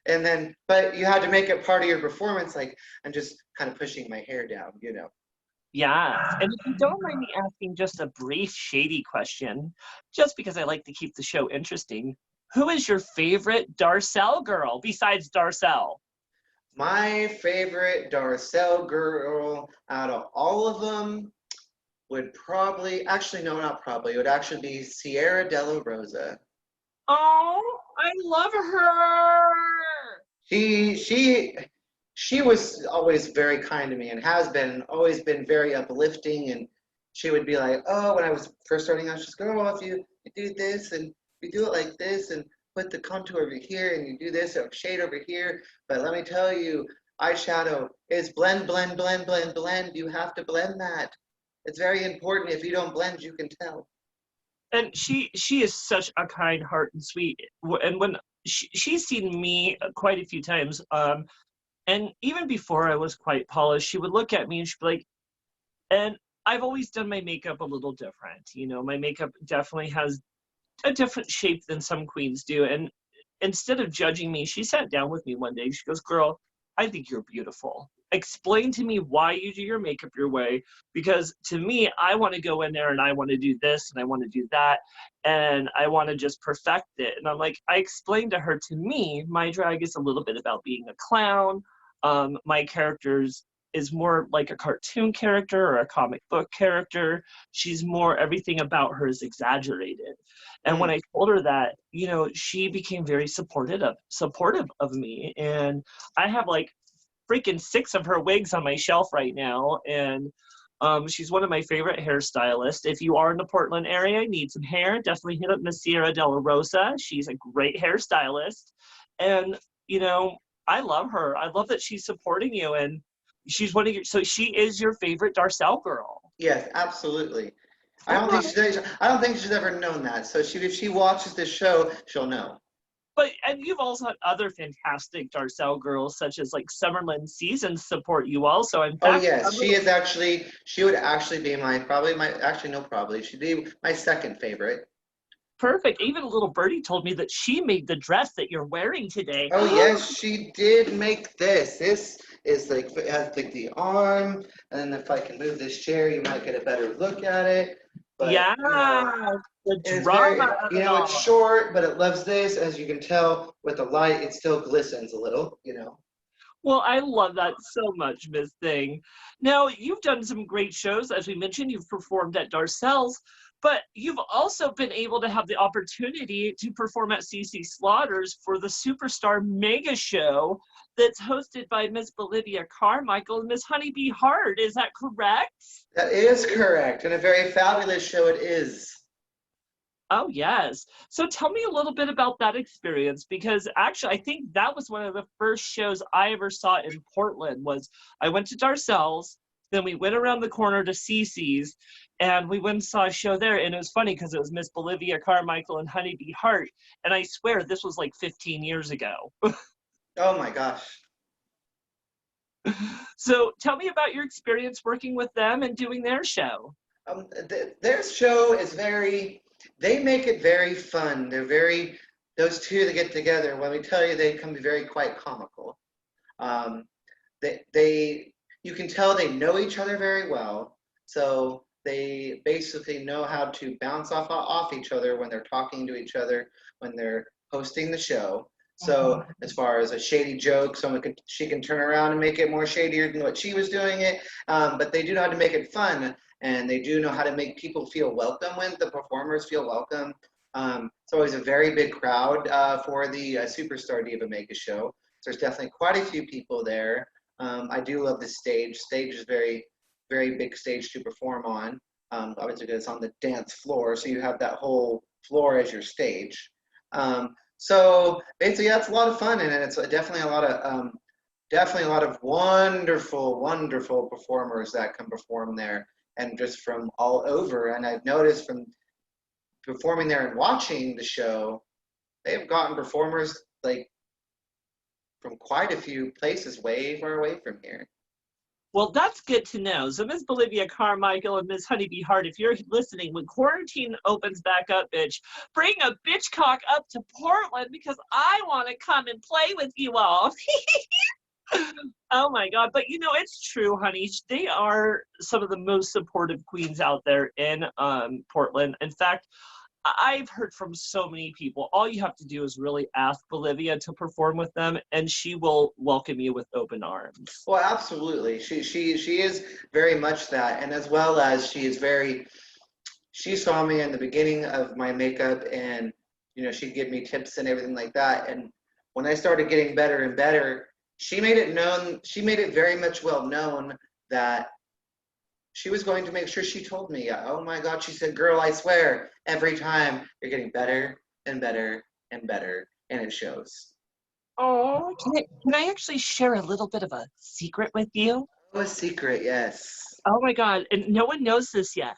and then but you had to make it part of your performance. Like I'm just kind of pushing my hair down. Yes. And if you don't mind me asking just a brief shady question, just because I like to keep the show interesting, who is your favorite Darcel girl besides Darcel? My favorite Darcel girl out of all of them would probably, actually no, not probably. It would actually be Sierra De La Rosa. Oh, I love her. She she she was always very kind to me and has been always been very uplifting, and she would be like, oh, when I was first starting out, she's girl, if you do this and you do it like this and put the contour over here and you do this or shade over here. But let me tell you, eyeshadow is blend, blend, blend, blend, blend. You have to blend that. It's very important. If you don't blend, you can tell. And she is such a kind heart and sweet. And when she's seen me quite a few times, and even before I was quite polished, she would look at me and she'd be like, and I've always done my makeup a little different. My makeup definitely has a different shape than some queens do. And instead of judging me, she sat down with me one day. She goes, girl, I think you're beautiful. Explain to me why you do your makeup your way. Because to me, I want to go in there and I want to do this and I want to do that. And I want to just perfect it. And I'm like, I explained to her, to me, my drag is a little bit about being a clown. My characters is more like a cartoon character or a comic book character. She's more, everything about her is exaggerated. And when Mm. I told her that, she became very supportive of me. And I have like freaking 6 of her wigs on my shelf right now. And she's one of my favorite hairstylists. If you are in the Portland area, need some hair, definitely hit up Miss Sierra De La Rosa. She's a great hairstylist. And, I love her. I love that she's supporting you. And she's one of your, so she is your favorite Darcel girl. Yes, absolutely. Okay. I don't think she's ever known that. So if she watches this show, she'll know. But and you've also had other fantastic Darcel girls, such as like Summerlin Seasons, support you also. In Oh fact, yes, she would actually be actually no, probably she'd be my second favorite. perfect. Even a little birdie told me that she made the dress that you're wearing today. Oh yes, she did make this. This is like, it has like the arm, and then if I can move this chair, you might get a better look at it. But Yeah, the it's drama very, of it it's all. short, but it loves this. As you can tell with the light, it still glistens a little. Well, I love that so much, Miss Thing. Now, you've done some great shows. As we mentioned, you've performed at Darcel's, but you've also been able to have the opportunity to perform at CC Slaughter's for the Superstar Mega Show that's hosted by Miss Bolivia Carmichael and Miss Honeybee Hart. Is that correct? That is correct, and a very fabulous show it is. Oh, yes. So tell me a little bit about that experience, because actually I think that was one of the first shows I ever saw in Portland. Was I went to Darcel's, then we went around the corner to Cece's, and we went and saw a show there. And it was funny because it was Miss Bolivia Carmichael and Honeybee Hart. And I swear this was like 15 years ago. Oh my gosh. So tell me about your experience working with them and doing their show. Their show is they make it very fun. Those two that get together, when we tell you, they can be very quite comical. Um, you can tell they know each other very well. So they basically know how to bounce off each other when they're talking to each other, when they're hosting the show. So as far as a shady joke, she can turn around and make it more shadier than what she was doing it. But they do know how to make it fun, and they do know how to make people feel welcome when the performers feel welcome. It's always a very big crowd for the Superstar Diva Mega show. So there's definitely quite a few people there. I do love the stage. Stage is very, very big stage to perform on. Obviously, it's on the dance floor, so you have that whole floor as your stage. So basically, yeah, it's a lot of fun, and it's definitely a lot of wonderful, wonderful performers that can perform there, and just from all over. And I've noticed from performing there and watching the show, they've gotten performers like from quite a few places way far away from here. Well, that's good to know. So Miss Bolivia Carmichael and Miss Honeybee Hart, if you're listening, when quarantine opens back up, bitch, bring a bitchcock up to Portland because I want to come and play with you all. Oh my God. But you know, it's true, honey. They are some of the most supportive queens out there in Portland. In fact, I've heard from so many people, all you have to do is really ask Bolivia to perform with them, and she will welcome you with open arms. Well, absolutely. She is very much that, and as well as she saw me in the beginning of my makeup, and she'd give me tips and everything like that. And when I started getting better and better, she made it very much well known that she was going to make sure she told me, oh my God, she said, girl, I swear, every time you're getting better and better and better, and it shows. Oh, can I actually share a little bit of a secret with you? Oh, a secret, yes. Oh my God, and no one knows this yet.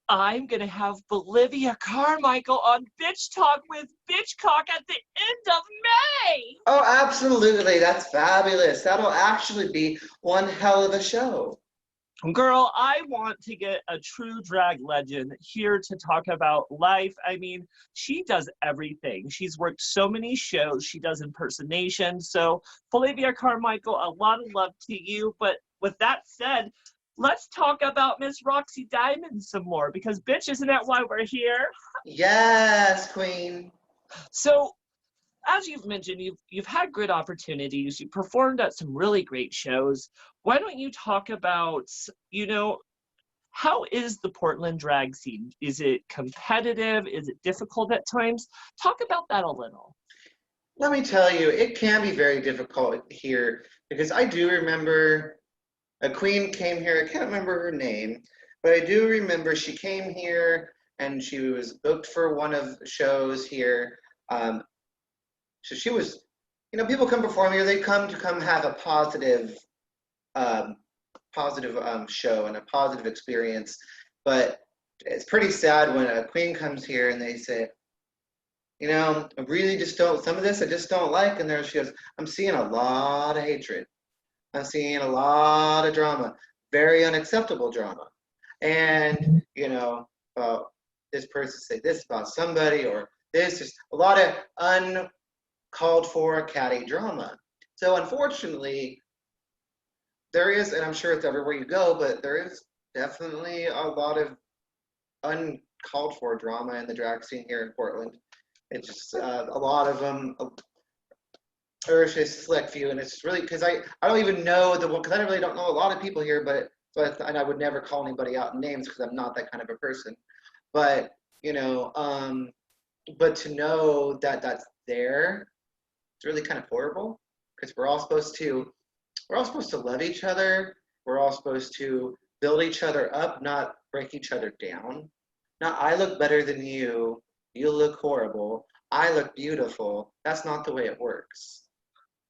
I'm gonna have Bolivia Carmichael on Bitch Talk with Bitchcock at the end of May. Oh, absolutely. That's fabulous. That'll actually be one hell of a show. Girl, I want to get a true drag legend here to talk about life. I mean, she does everything. She's worked so many shows. She does impersonations. So, Bolivia Carmichael, a lot of love to you. But with that said, let's talk about Miss Roxy Diamond some more, because bitch, isn't that why we're here? Yes, Queen. So, as you've mentioned, you've had great opportunities. You performed at some really great shows. Why don't you talk about, how is the Portland drag scene? Is it competitive? Is it difficult at times? Talk about that a little. Let me tell you, it can be very difficult here because I do remember a queen came here. I can't remember her name, but I do remember she came here and she was booked for one of the shows here. So she was, people come perform here. They come have a um, positive show and a positive experience. But it's pretty sad when a queen comes here and they say, I really just don't, some of this I just don't like. And there she goes, I'm seeing a lot of hatred. I'm seeing a lot of drama, very unacceptable drama. And, this person said this about somebody, or this, just a lot of uncalled for catty drama. So unfortunately, there is, and I'm sure it's everywhere you go, but there is definitely a lot of uncalled for drama in the drag scene here in Portland. It's just a lot of them, or it's just a select few, and it's really because I don't even know because I really don't know a lot of people here, and I would never call anybody out in names because I'm not that kind of a person. But but to know that that's there, it's really kind of horrible because we're all supposed to love each other. We're all supposed to build each other up, not break each other down. Not I look better than you. You look horrible. I look beautiful. That's not the way it works.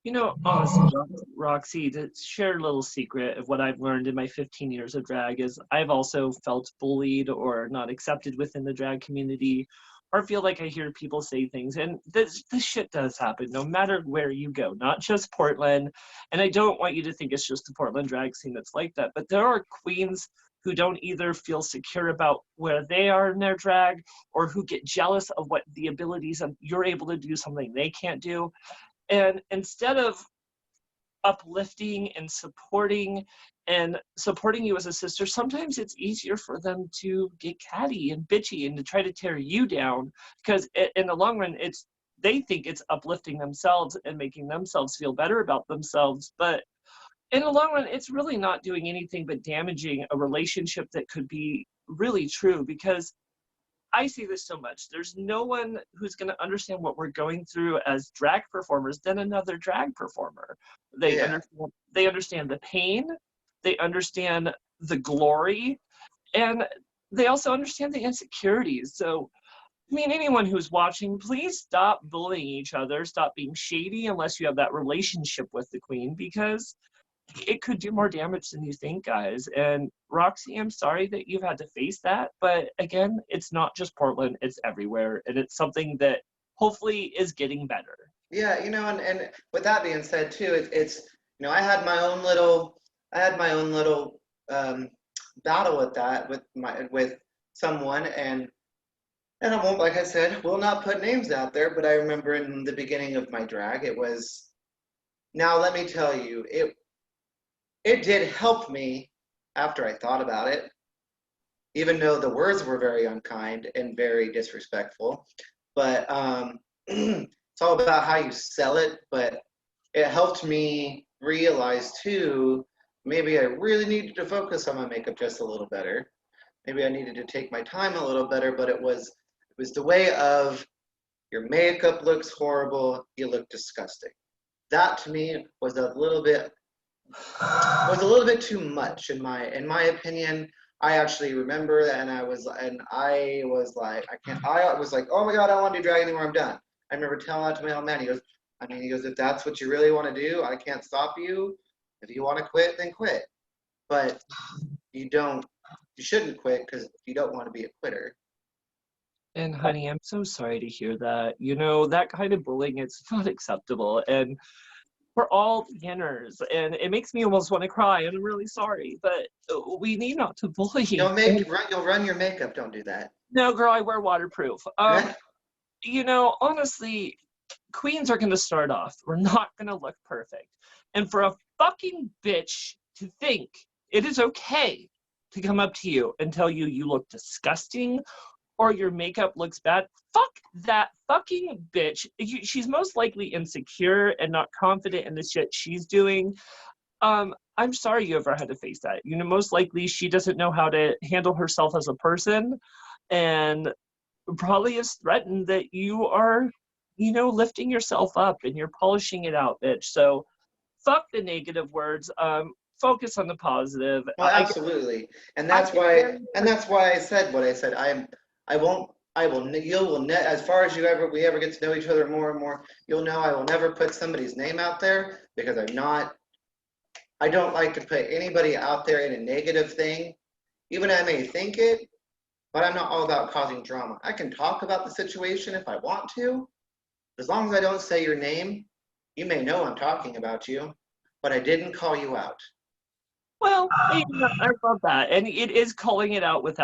You know, honestly, Roxy, to share a little secret of what I've learned in my 15 years of drag is I've also felt bullied or not accepted within the drag community, or feel like I hear people say things. And this shit does happen no matter where you go, not just Portland. And I don't want you to think it's just the Portland drag scene that's like that, but there are queens who don't either feel secure about where they are in their drag or who get jealous of what the abilities of you're able to do something they can't do. And instead of uplifting and supporting you as a sister, sometimes it's easier for them to get catty and bitchy and to try to tear you down, because in the long run they think it's uplifting themselves and making themselves feel better about themselves, but in the long run it's really not doing anything but damaging a relationship that could be really true. Because I see this so much. There's no one who's going to understand what we're going through as drag performers than another drag performer. Yeah. They understand the pain, they understand the glory, and they also understand the insecurities. So, I mean, anyone who's watching, please stop bullying each other, stop being shady unless you have that relationship with the queen, because it could do more damage than you think, guys. And Roxy, I'm sorry that you've had to face that, but again, it's not just Portland, it's everywhere, and it's something that hopefully is getting better. Yeah, and with that being said too, it's I had my own little battle with that with someone, and I won't, like I said, will not put names out there, but I remember in the beginning of my drag, it was, now let me tell you, it did help me after I thought about it, even though the words were very unkind and very disrespectful. But it's all about how you sell it. But it helped me realize too, maybe I really needed to focus on my makeup just a little better. Maybe I needed to take my time a little better, but it was the way of, your makeup looks horrible, you look disgusting. That to me was a little bit too much in my opinion. I actually remember that, and I was like, I was like, oh my god, I don't want to do drag anymore. I'm done. I remember telling that to my old man. He goes, if that's what you really want to do, I can't stop you. If you want to quit, then quit. But you shouldn't quit because you don't want to be a quitter. And honey, I'm so sorry to hear that. You know, that kind of bullying, it's not acceptable. And we're all beginners, and it makes me almost want to cry, and I'm really sorry, but we need not to bully. You'll run your makeup. Don't do that. No, girl, I wear waterproof. You know, honestly, queens are going to start off. We're not going to look perfect. And for a fucking bitch to think it is okay to come up to you and tell you you look disgusting or your makeup looks bad, fuck that fucking bitch. She's most likely insecure and not confident in the shit she's doing. I'm sorry you ever had to face that. You know, most likely she doesn't know how to handle herself as a person, and probably is threatened that you are, you know, lifting yourself up and you're polishing it out, bitch. So fuck the negative words. Focus on the positive. Well, absolutely, and that's why I said what I said. I won't. I will. You will. As far as we ever get to know each other more and more, you'll know I will never put somebody's name out there because I'm not. I don't like to put anybody out there in a negative thing, even I may think it, but I'm not all about causing drama. I can talk about the situation if I want to, as long as I don't say your name. You may know I'm talking about you, but I didn't call you out. Well, I love that, and it is calling it out with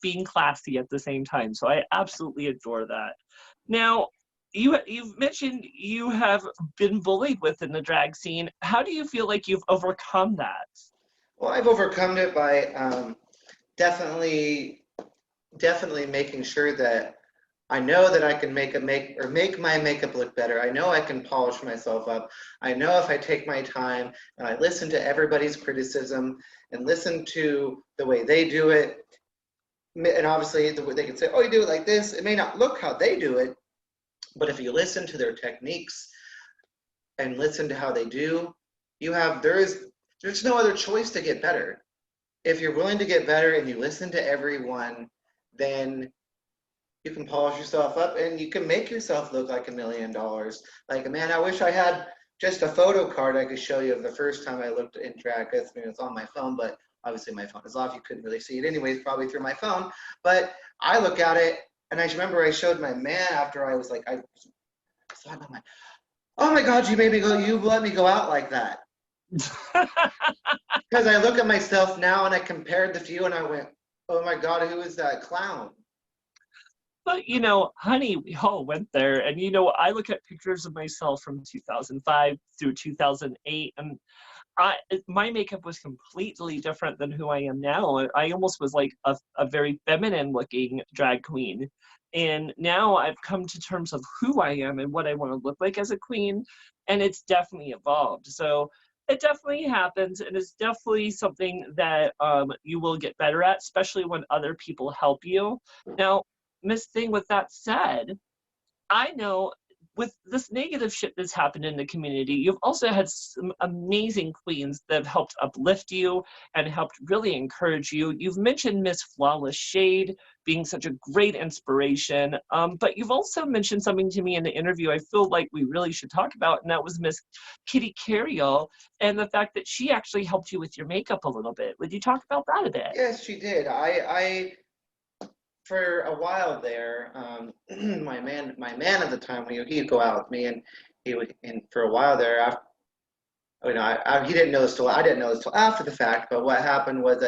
being classy at the same time. So I absolutely adore that. Now, you've mentioned you have been bullied within the drag scene. How do you feel like you've overcome that? Well, I've overcome it by definitely making sure that I know that I can make my makeup look better. I know I can polish myself up. I know if I take my time and I listen to everybody's criticism and listen to the way they do it, and obviously the way they can say, oh, you do it like this. It may not look how they do it, but if you listen to their techniques and listen to how they do, there's no other choice to get better. If you're willing to get better and you listen to everyone, then you can polish yourself up and you can make yourself look like $1 million. Like, man, I wish I had just a photo card I could show you of the first time I looked in drag. I mean, it's on my phone, but obviously my phone is off. You couldn't really see it anyways, probably through my phone. But I look at it, and I remember I showed my man after I was like, I thought, I'm like, oh my God, you let me go out like that. Because I look at myself now and I compared the few and I went, oh my God, who is that clown? But honey, we all went there. And I look at pictures of myself from 2005 through 2008, and my makeup was completely different than who I am now. I almost was like a very feminine looking drag queen. And now I've come to terms of who I am and what I want to look like as a queen. And it's definitely evolved. So it definitely happens. And it's definitely something that you will get better at, especially when other people help you. Now, Miss Thing, with that said, I know with this negative shit that's happened in the community, you've also had some amazing queens that have helped uplift you and helped really encourage you. You've mentioned Miss Flawless Shade being such a great inspiration, but you've also mentioned something to me in the interview I feel like we really should talk about, and that was Miss Kitty Carriol and the fact that she actually helped you with your makeup a little bit. Would you talk about that a bit? Yes, she did. I for a while there, my man at the time, he'd go out with me, and for a while there, after, he didn't know this till I didn't know this till after the fact. But what happened was,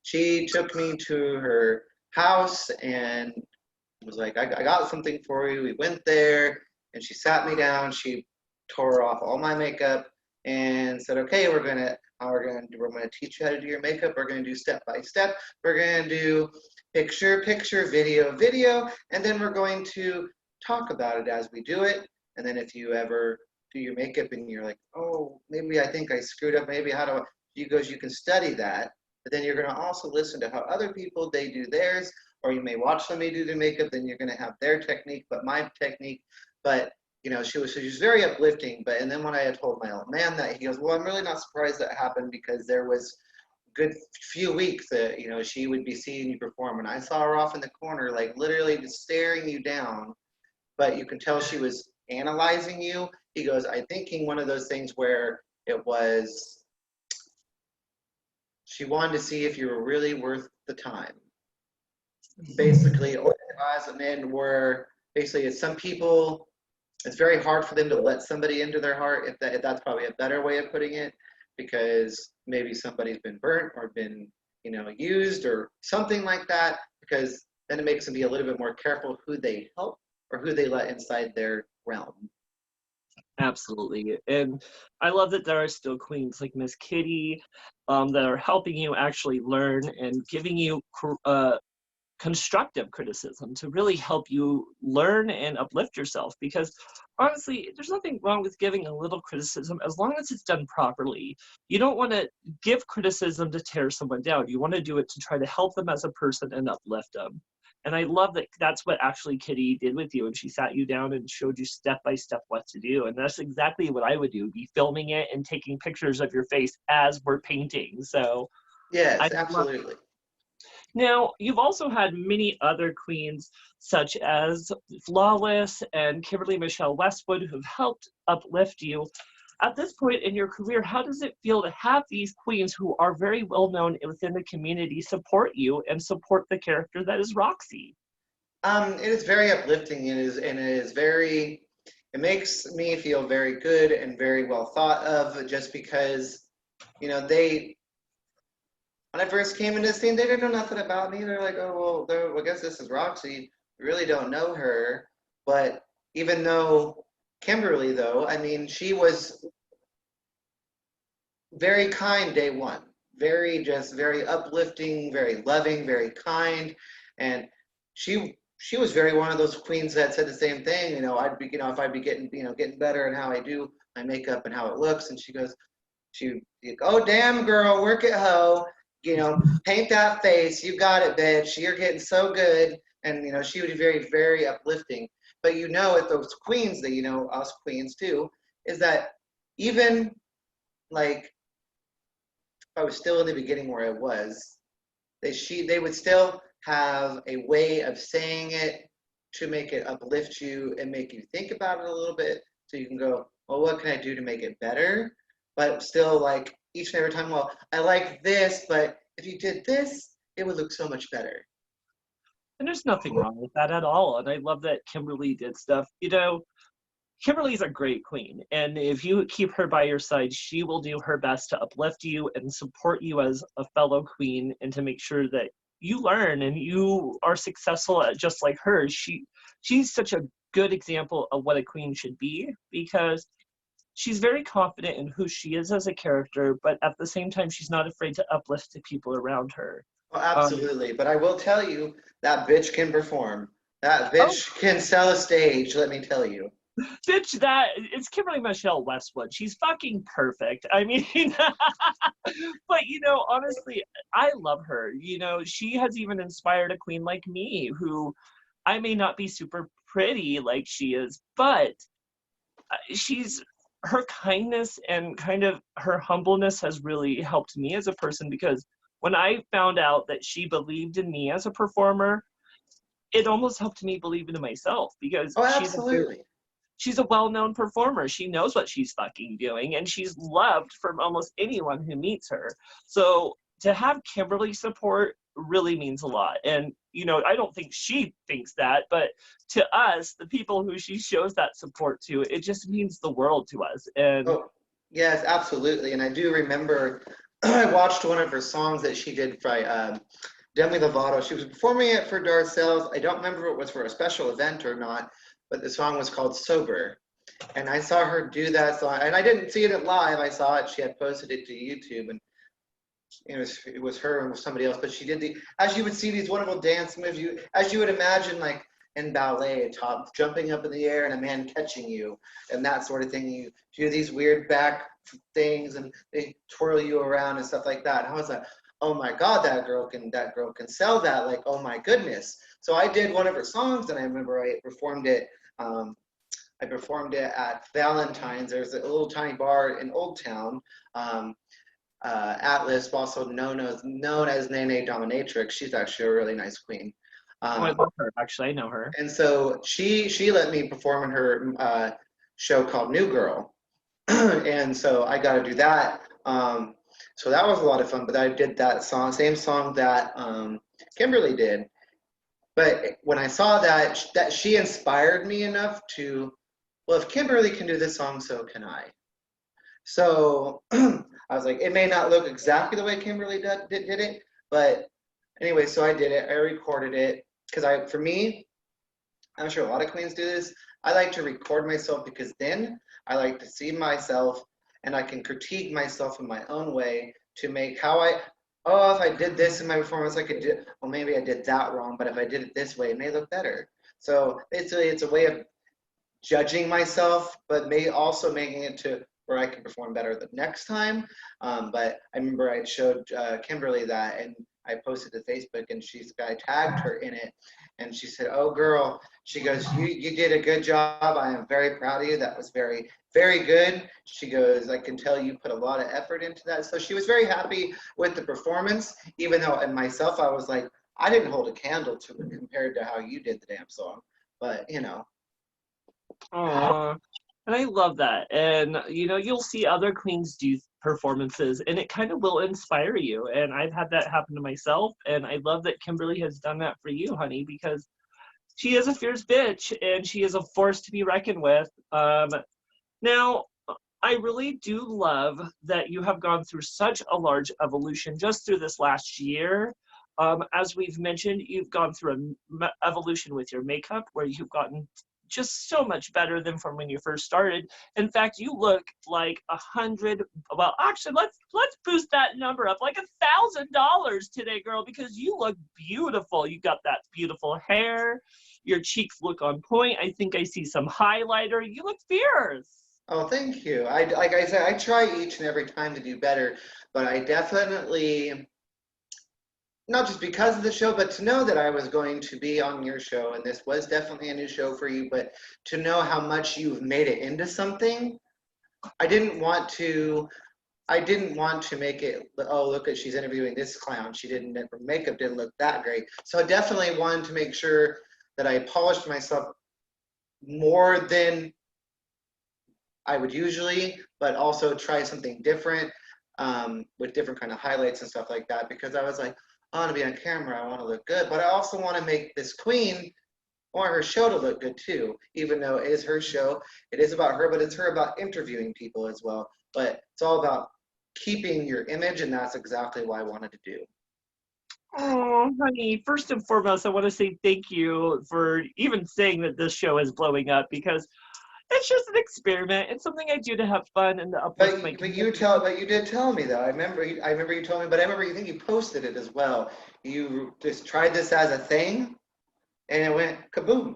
she took me to her house and was like, I got something for you. We went there, and she sat me down. She tore off all my makeup and said, okay, we're gonna teach you how to do your makeup. We're gonna do step by step. We're gonna do picture, video, and then we're going to talk about it as we do it. And then if you ever do your makeup and you're like, oh, maybe I think I screwed up, maybe how do I, you can study that, but then you're going to also listen to how other people, they do theirs, or you may watch somebody do their makeup, then you're going to have their technique, but my technique. But she was very uplifting. And then when I had told my old man that, he goes, well, I'm really not surprised that happened, because there was good few weeks that she would be seeing you perform, and I saw her off in the corner, like literally just staring you down, but you can tell she was analyzing you. He goes, I thinking one of those things where it was, she wanted to see if you were really worth the time, basically. Or as men were basically, it's some people, it's very hard for them to let somebody into their heart, if that's probably a better way of putting it, because maybe somebody's been burnt or been used or something like that, because then it makes them be a little bit more careful who they help or who they let inside their realm. Absolutely. And I love that there are still queens like Miss Kitty that are helping you actually learn and giving you constructive criticism to really help you learn and uplift yourself, because honestly, there's nothing wrong with giving a little criticism as long as it's done properly. You don't want to give criticism to tear someone down. You want to do it to try to help them as a person and uplift them. And I love that that's what actually Kitty did with you, and she sat you down and showed you step by step what to do. And that's exactly what I would do, be filming it and taking pictures of your face as we're painting. So Yes, I love. absolutely. Now, you've also had many other queens, such as Flawless and Kimberly Michelle Westwood, who've helped uplift you. At this point in your career, how does it feel to have these queens who are very well known within the community support you and support the character that is Roxy? It is very uplifting. It makes me feel very good and very well thought of, just because, when I first came into this scene, they didn't know nothing about me. They're like, oh, well, I guess this is Roxy. We really don't know her. But even though Kimberly, though, I mean, she was very kind day one. Very uplifting, very loving, very kind. And she was very one of those queens that said the same thing. If I'd be getting better in how I do my makeup and how it looks. And oh, damn, girl, work it, hoe. Paint that face. You got it, bitch. You're getting so good. And, she would be very, very uplifting. But at those queens that, us queens too, is that even like, if I was still in the beginning where I was, they would still have a way of saying it to make it uplift you and make you think about it a little bit, so you can go, well, what can I do to make it better? But still, like, each and every time, well, I like this, but if you did this, it would look so much better. And there's nothing wrong with that at all. And I love that Kimberly did stuff. You know, Kimberly's a great queen. And if you keep her by your side, she will do her best to uplift you and support you as a fellow queen and to make sure that you learn and you are successful at just like her. She's such a good example of what a queen should be, because she's very confident in who she is as a character, but at the same time, she's not afraid to uplift the people around her. Well, absolutely. But I will tell you, that bitch can perform. That Oh, bitch can sell a stage, let me tell you. bitch, it's Kimberly Michelle Westwood. She's fucking perfect. I mean, but you know, honestly, I love her. You know, she has even inspired a queen like me, who I may not be super pretty like she is, but she's her kindness and kind of her humbleness has really helped me as a person, because when I found out that she believed in me as a performer, it almost helped me believe in myself, because Oh, absolutely. she's a well-known performer. She knows what she's fucking doing, and she's loved from almost anyone who meets her. So to have Kimberly support really means a lot. And, you know, I don't think she thinks that, but to us, the people who she shows that support to, it just means the world to us. And Oh, yes, absolutely. And I do remember I watched one of her songs that she did by Demi Lovato. She was performing it for Darcelle's. I don't remember if it was for a special event or not, but the song was called Sober. And I saw her do that song, and I didn't see it live. I saw it. She had posted it to YouTube, and it was her and somebody else. But she did as you would see these wonderful dance moves, as you would imagine, like in ballet, a top jumping up in the air and a man catching you, and that sort of thing. You do these weird back things, and they twirl you around and stuff like that. And I was like, oh my God, that girl can sell that. Like, oh my goodness. So I did one of her songs, and I remember I performed it. I performed it at Valentine's. There's a little tiny bar in Old Town. Atlas, also known as Nene Dominatrix. She's actually a really nice queen. I love her. Actually, I know her. And so she let me perform in her show called New Girl, and so I got to do that. So that was a lot of fun. But I did that same song that Kimberly did. But when I saw that she inspired me enough to, well, if Kimberly can do this song, so can I. So I was like, it may not look exactly the way Kimberly did it, but anyway, so I did it. I recorded it because for me, I'm sure a lot of queens do this. I like to record myself because then I like to see myself and I can critique myself in my own way to make if I did this in my performance, I could do, well, maybe I did that wrong, but if I did it this way, it may look better. So basically, it's a way of judging myself, but also making it to where I can perform better the next time. But I remember I showed Kimberly that, and I posted to Facebook, and I tagged her in it, and she said, "Oh, girl," she goes, "You did a good job. I am very proud of you. That was very, very good." She goes, "I can tell you put a lot of effort into that." So she was very happy with the performance, even though in myself I was like, I didn't hold a candle to it compared to how you did the damn song. But Aww. And I love that. And, you know, you'll see other queens do performances and it kind of will inspire you. And I've had that happen to myself. And I love that Kimberly has done that for you, honey, because she is a fierce bitch and she is a force to be reckoned with. Now, I really do love that you have gone through such a large evolution just through this last year. As we've mentioned, you've gone through an evolution with your makeup where you've gotten just so much better than from when you first started. In fact, you look like 100. Well, actually, let's boost that number up like $1,000 today, girl, because you look beautiful. You got that beautiful hair. Your cheeks look on point. I think I see some highlighter. You look fierce. oh, thank you. Like I said, I try each and every time to do better, but I definitely, not just because of the show, but to know that I was going to be on your show, and this was definitely a new show for you, but to know how much you've made it into something, I didn't want to I didn't want to make it, oh, look at, she's interviewing this clown. Her makeup didn't look that great. So I definitely wanted to make sure that I polished myself more than I would usually, but also try something different, with different kind of highlights and stuff like that, because I was like, I want to be on camera, I want to look good, but I also want to make this queen, I want her show to look good too, even though it is her show. It is about her, but it's her about interviewing people as well. But it's all about keeping your image, and that's exactly what I wanted to do. Oh, honey, first and foremost, I want to say thank you for even saying that this show is blowing up, because it's just an experiment. It's something I do to have fun and to uplift my community. But you did tell me though. I remember you told me, but I remember you think you posted it as well. You just tried this as a thing, and it went kaboom.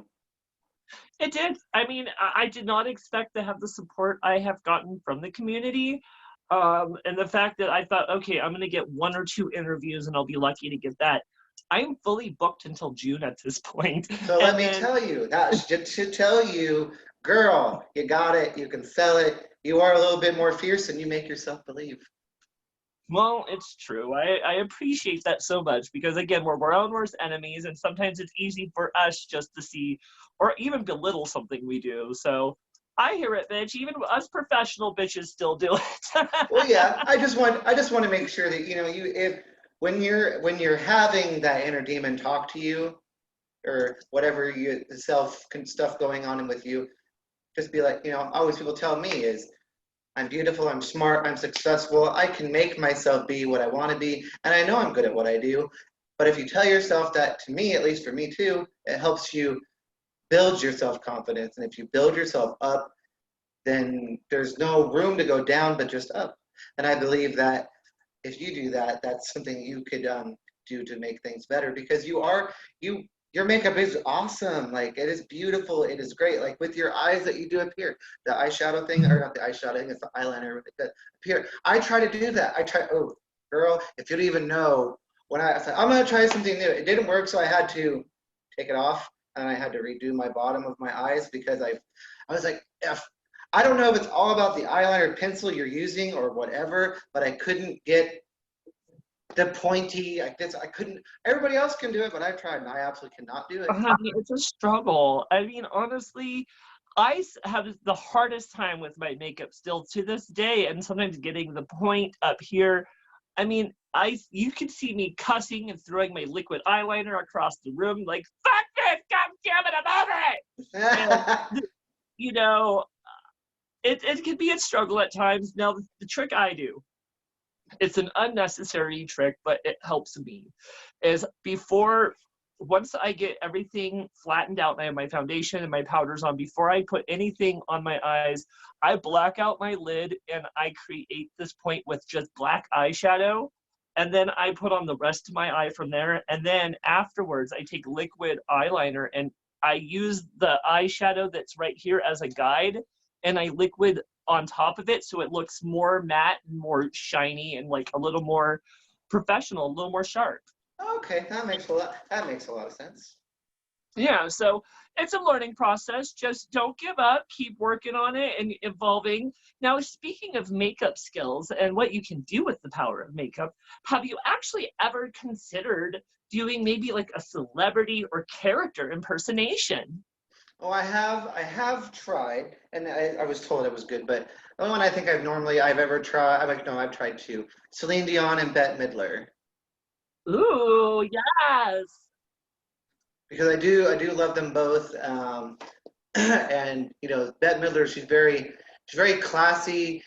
It did. I mean, I did not expect to have the support I have gotten from the community. And the fact that I thought, okay, I'm going to get 1 or 2 interviews and I'll be lucky to get that. I'm fully booked until June at this point. So let And me then, tell you, that should tell you, girl, you got it. You can sell it. You are a little bit more fierce, and you make yourself believe. well, it's true. I appreciate that so much, because, again, we're our own worst enemies, and sometimes it's easy for us just to see or even belittle something we do. So I hear it, bitch. Even us professional bitches still do it. Well, yeah, I just want to make sure that if when you're having that inner demon talk to you, or whatever self stuff going on with you, just be like, always people tell me is, I'm beautiful, I'm smart, I'm successful, I can make myself be what I want to be, and I know I'm good at what I do. But if you tell yourself that, to me, at least for me too, it helps you build your self-confidence. And if you build yourself up, then there's no room to go down, but just up. And I believe that if you do that, that's something you could do to make things better, because your makeup is awesome. Like, it is beautiful. It is great. Like with your eyes that you do up here, the eyeshadow thing, or not the eyeshadow thing, it's the eyeliner with it up here. I try to do that. Oh, girl, if you don't even know, when I said, I'm going to try something new, it didn't work. So I had to take it off, and I had to redo my bottom of my eyes, because I was like, I don't know if it's all about the eyeliner pencil you're using or whatever, but I couldn't get the pointy. I couldn't. Everybody else can do it, but I've tried, and I absolutely cannot do it. Honey, it's a struggle. I mean, honestly, have the hardest time with my makeup still to this day, and sometimes getting the point up here. I mean, you could see me cussing and throwing my liquid eyeliner across the room, like, fuck this, god damn it, I'm over it. And, you know, it can be a struggle at times. Now, the trick I do, it's an unnecessary trick, but it helps me, is once I get everything flattened out and I have my foundation and my powders on, before I put anything on my eyes, I black out my lid and I create this point with just black eyeshadow. And then I put on the rest of my eye from there. And then afterwards, I take liquid eyeliner and I use the eyeshadow that's right here as a guide, and I liquid on top of it, so it looks more matte and more shiny and like a little more professional, a little more sharp. Okay, that makes a lot. That makes a lot of sense. Yeah, so it's a learning process. Just don't give up. Keep working on it and evolving. Now, speaking of makeup skills and what you can do with the power of makeup, have you actually ever considered doing maybe like a celebrity or character impersonation? Oh, I have tried, and I was told it was good, but the only one I think I've ever tried. I've tried two: Celine Dion and Bette Midler, Ooh, yes. because I do love them both. And Bette Midler, she's very classy.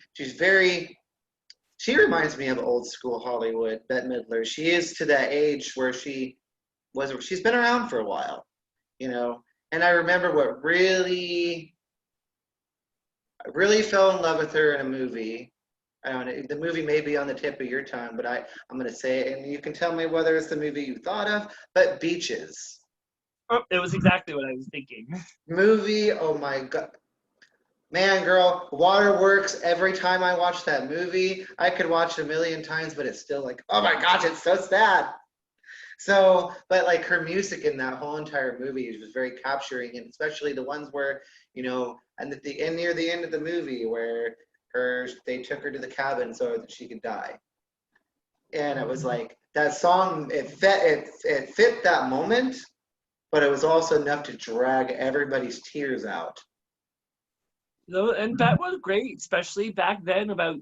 She reminds me of old school Hollywood. Bette Midler. She is to that age where she's been around for a while, you know. And I remember I really fell in love with her in a movie. I don't know, the movie may be on the tip of your tongue, but I'm going to say it, and you can tell me whether it's the movie you thought of, but Beaches. Oh, it was exactly what I was thinking. Movie, oh my God. Man, girl, waterworks every time I watch that movie. I could watch it a million times, but it's still like, oh my gosh, it's so sad. So, but like her music in that whole entire movie was very capturing, and especially the ones where, and at the end, near the end of the movie, where they took her to the cabin so that she could die. And it was like that song, it fit that moment, but it was also enough to drag everybody's tears out. No, and that was great, especially back then about,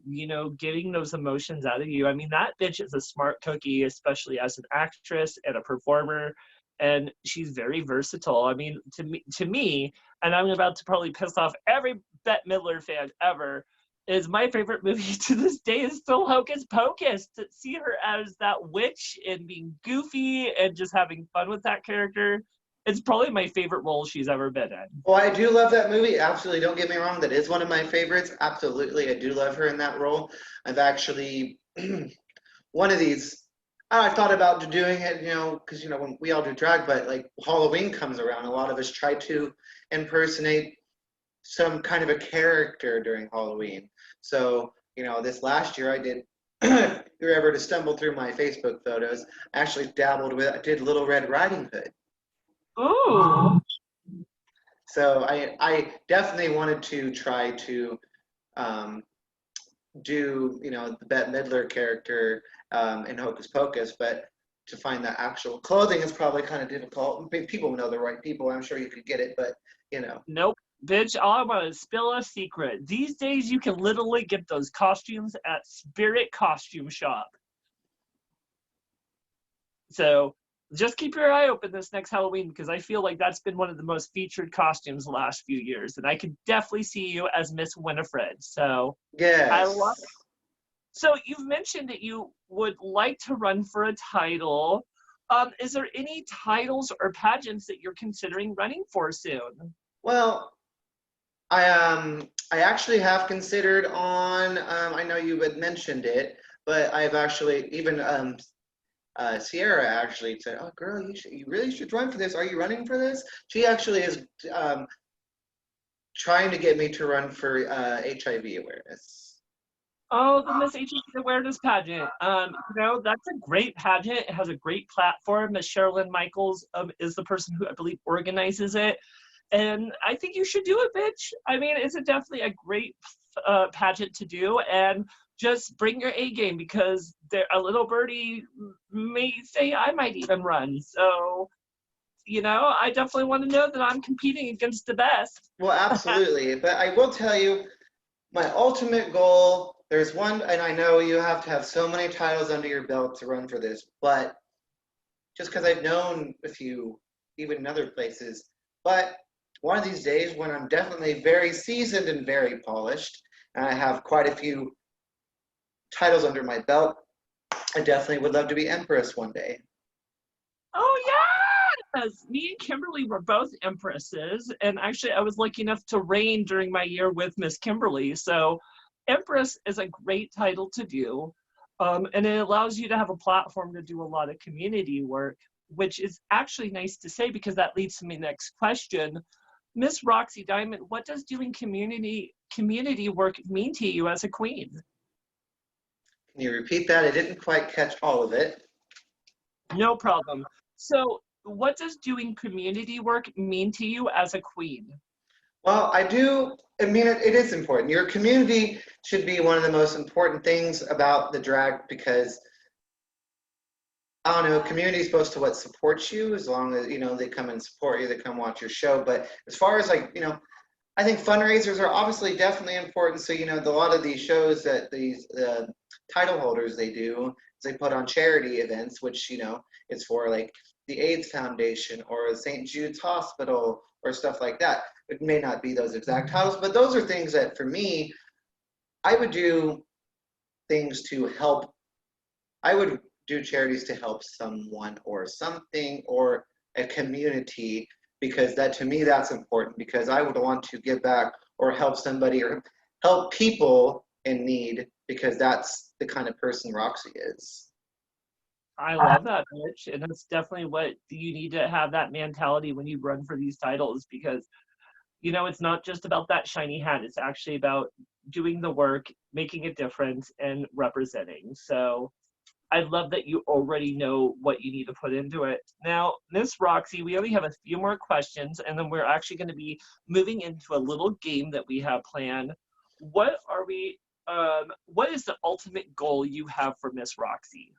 getting those emotions out of you. I mean, that bitch is a smart cookie, especially as an actress and a performer, and she's very versatile. I mean, to me, and I'm about to probably piss off every Bette Midler fan ever, is my favorite movie to this day is still Hocus Pocus. To see her as that witch and being goofy and just having fun with that character, it's probably my favorite role she's ever been in. Well, I do love that movie. Absolutely, don't get me wrong. That is one of my favorites. Absolutely, I do love her in that role. I've actually one of these. I thought about doing it, because when we all do drag, but like Halloween comes around, a lot of us try to impersonate some kind of a character during Halloween. So, this last year I did. If you were ever to stumble through my Facebook photos, I actually I did Little Red Riding Hood. Ooh. So I definitely wanted to try to do, the Bette Midler character in Hocus Pocus, but to find the actual clothing is probably kind of difficult. People know the right people. I'm sure you could get it, but, Nope. Bitch, I want to spill a secret. These days, you can literally get those costumes at Spirit Costume Shop. So just keep your eye open this next Halloween, because I feel like that's been one of the most featured costumes the last few years. And I could definitely see you as Miss Winifred. So yes. I love it. So you've mentioned that you would like to run for a title. Is there any titles or pageants that you're considering running for soon? Well, I actually have considered on. I know you had mentioned it, but I've actually even Sierra actually said, "Oh, girl, you really should run for this. Are you running for this?" She actually is trying to get me to run for HIV awareness. Oh, the Miss HIV Awareness pageant. That's a great pageant. It has a great platform. Miss Sherilyn Michaels is the person who I believe organizes it. And I think you should do it, bitch. I mean, it's definitely a great pageant to do. And just bring your A game, because a little birdie may say I might even run. So, I definitely want to know that I'm competing against the best. Well, absolutely. But I will tell you, my ultimate goal, there's one, and I know you have to have so many titles under your belt to run for this, but just because I've known a few, even in other places, but one of these days when I'm definitely very seasoned and very polished, and I have quite a few titles under my belt, I definitely would love to be Empress one day. Oh, yes! Me and Kimberly were both Empresses, and actually I was lucky enough to reign during my year with Miss Kimberly. So Empress is a great title to do, and it allows you to have a platform to do a lot of community work, which is actually nice to say, because that leads to my next question. Miss Roxy Diamond, what does doing community work mean to you as a queen? Can you repeat that? I didn't quite catch all of it. No problem. So what does doing community work mean to you as a queen? Well, I mean, it is important. Your community should be one of the most important things about the drag, because I don't know, community is supposed to support you, as long as, they come and support you, they come watch your show. But as far as I think fundraisers are obviously definitely important. So, a lot of these shows that these title holders, they do is they put on charity events, which, it's for like the AIDS Foundation or St. Jude's Hospital or stuff like that. It may not be those exact titles, but those are things that for me, I would do things to help. I would do charities to help someone or something or a community, because that, to me, that's important, because I would want to give back or help somebody or help people in need, because that's the kind of person Roxy is. I love that, Mitch, and that's definitely what you need to have, that mentality when you run for these titles, because it's not just about that shiny hat. It's actually about doing the work, making a difference, and representing. So I love that you already know what you need to put into it. Now, Miss Roxy, we only have a few more questions, and then we're actually going to be moving into a little game that we have planned. what are we, what is the ultimate goal you have for Miss Roxy?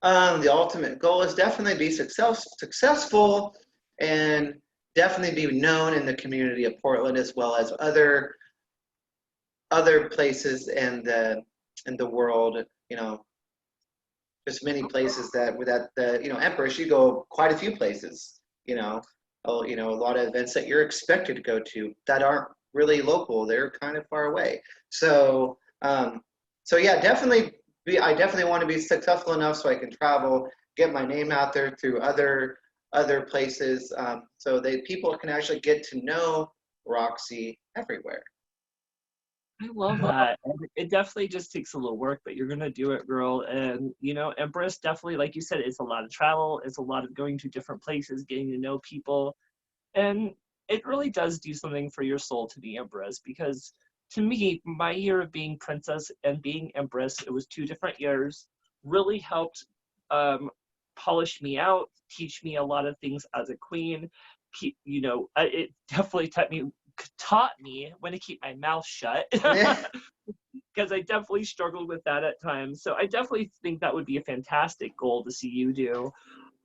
The ultimate goal is definitely be successful and definitely be known in the community of Portland as well as other places in the world. You know, there's many places that the Empress, you go quite a few places. A lot of events that you're expected to go to that aren't really local. They're kind of far away. So yeah, definitely. I definitely want to be successful enough so I can travel, get my name out there through other places, so that people can actually get to know Roxy everywhere. I love that. And it definitely just takes a little work, but you're gonna do it, girl. And Empress definitely, like you said, it's a lot of travel, it's a lot of going to different places, getting to know people. And it really does do something for your soul to be Empress, because to me, my year of being princess and being Empress, it was 2 different years, really helped polish me out, teach me a lot of things as a queen. It definitely taught me when to keep my mouth shut. Because I definitely struggled with that at times. So I definitely think that would be a fantastic goal to see you do.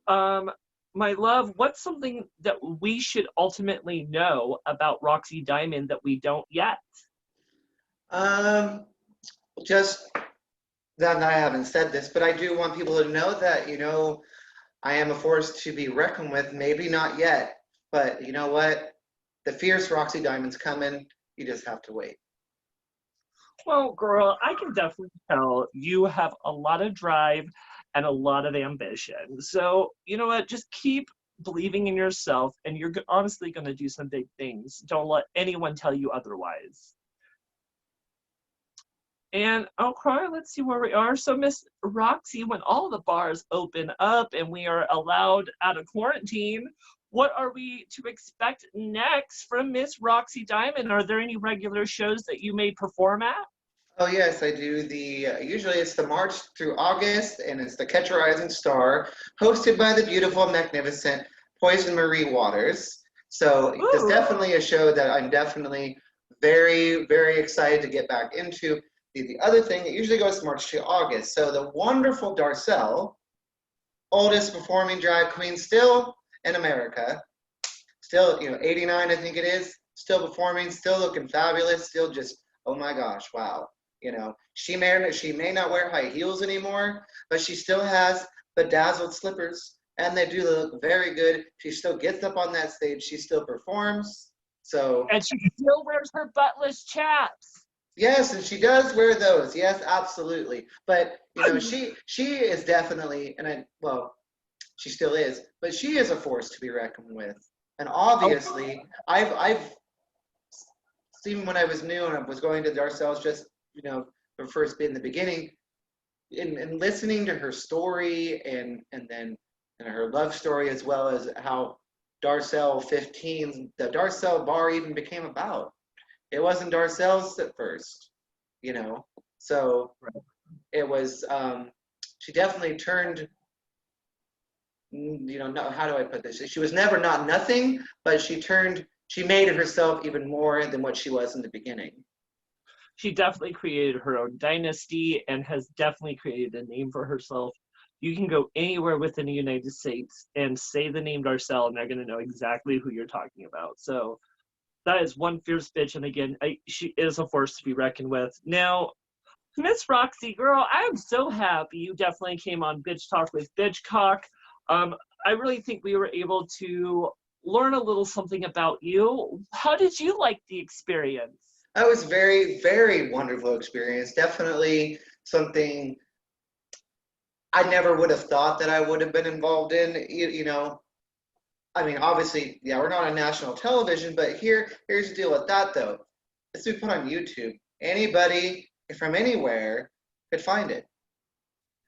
My love, what's something that we should ultimately know about Roxy Diamond that we don't yet? Just that I haven't said this, but I do want people to know that I am a force to be reckoned with. Maybe not yet, but you know what? The fierce Roxy Diamond's coming. You just have to wait. Well, girl, I can definitely tell you have a lot of drive and a lot of ambition. So, you know what? Just keep believing in yourself, and you're honestly going to do some big things. Don't let anyone tell you otherwise. And okay, let's see where we are. So, Miss Roxy, when all the bars open up and we are allowed out of quarantine, what are we to expect next from Miss Roxy Diamond? Are there any regular shows that you may perform at? Oh yes, I do. Usually it's the March through August, and it's the Catch a Rising Star, hosted by the beautiful, magnificent Poison Marie Waters. So it's definitely a show that I'm definitely very, very excited to get back into. The other thing, it usually goes March to August. So the wonderful Darcel, oldest performing drag queen still in America, still 89 I think it is, still performing, still looking fabulous, still just, oh my gosh, wow. She may not wear high heels anymore, but she still has bedazzled slippers, and they do look very good. She still gets up on that stage. She still performs. And she still wears her buttless chaps. Yes, and she does wear those. Yes, absolutely. But she is definitely, she still is, but she is a force to be reckoned with. And obviously, I've seen when I was new and I was going to Darcel's just her first bit in the beginning, and listening to her story and then her love story, as well as how Darcel 15, the Darcel bar even became about. It wasn't Darcel's at first, so it was, she definitely turned, no, how do I put this? She was never not nothing, but she made herself even more than what she was in the beginning. She definitely created her own dynasty and has definitely created a name for herself. You can go anywhere within the United States and say the name Darcel, and they're going to know exactly who you're talking about. So that is one fierce bitch, and again, she is a force to be reckoned with. Now, Miss Roxy, girl, I'm so happy you definitely came on Bitch Talk with Bitchcock. I really think we were able to learn a little something about you. How did you like the experience? That was very, very wonderful experience. Definitely something I never would have thought that I would have been involved in. I mean, obviously, yeah, we're not on national television, but here's the deal with that, though. It's been put on YouTube. Anybody from anywhere could find it.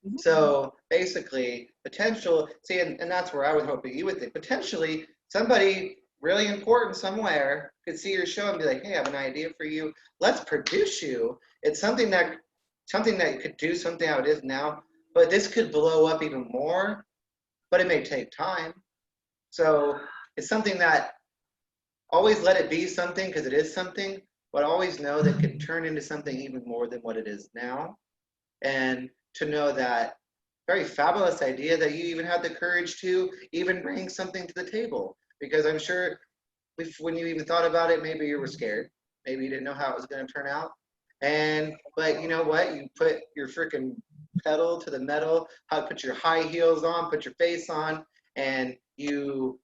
Mm-hmm. So basically, and that's where I was hoping you would think, potentially somebody really important somewhere could see your show and be like, hey, I have an idea for you. Let's produce you. It's something that could do something how it is now, but this could blow up even more, but it may take time. So it's something that always let it be something, because it is something, but always know that it could turn into something even more than what it is now. And to know that very fabulous idea that you even had the courage to even bring something to the table. Because I'm sure when you even thought about it, maybe you were scared. Maybe you didn't know how it was going to turn out. But you know what? You put your freaking pedal to the metal, put your high heels on, put your face on, and you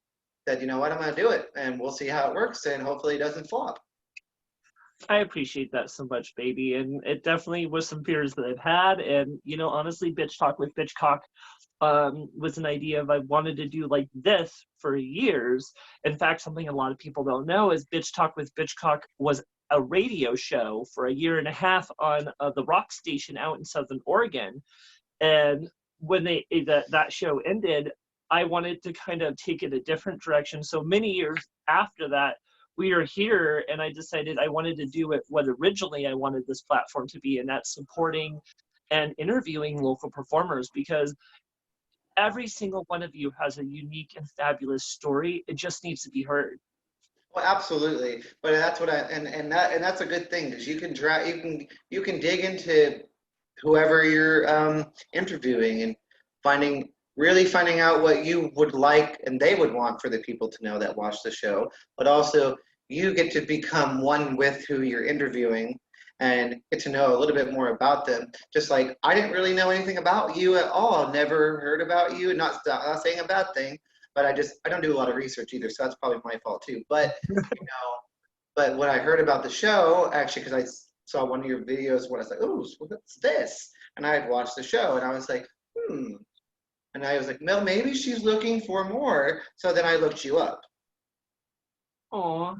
said, you know what, I'm going to do it, and we'll see how it works, and hopefully it doesn't flop. I appreciate that so much, baby. And it definitely was some fears that I've had. And, you know, honestly, Bitch Talk with Bitchcock was an idea of I wanted to do like this for years. In fact, something a lot of people don't know is Bitch Talk with Bitchcock was a radio show for a year and a half on the rock station out in Southern Oregon. And when that show ended, I wanted to kind of take it a different direction. So many years after that, we are here, and I decided I wanted to do it what originally I wanted this platform to be, and that's supporting and interviewing local performers, because every single one of you has a unique and fabulous story. It just needs to be heard. Well, absolutely, but that's what and that's a good thing, because you can dig into whoever you're interviewing, and finding out what you would like and they would want for the people to know that watch the show, but also you get to become one with who you're interviewing and get to know a little bit more about them. Just like I didn't really know anything about you at all, never heard about you. Not saying a bad thing, but I don't do a lot of research either, so that's probably my fault too. But but when I heard about the show, actually, because I saw one of your videos when I was like, "Oh, what's this?" And I had watched the show, and I was like, "Hmm." And I was like, "Well, maybe she's looking for more." So then I looked you up. Oh,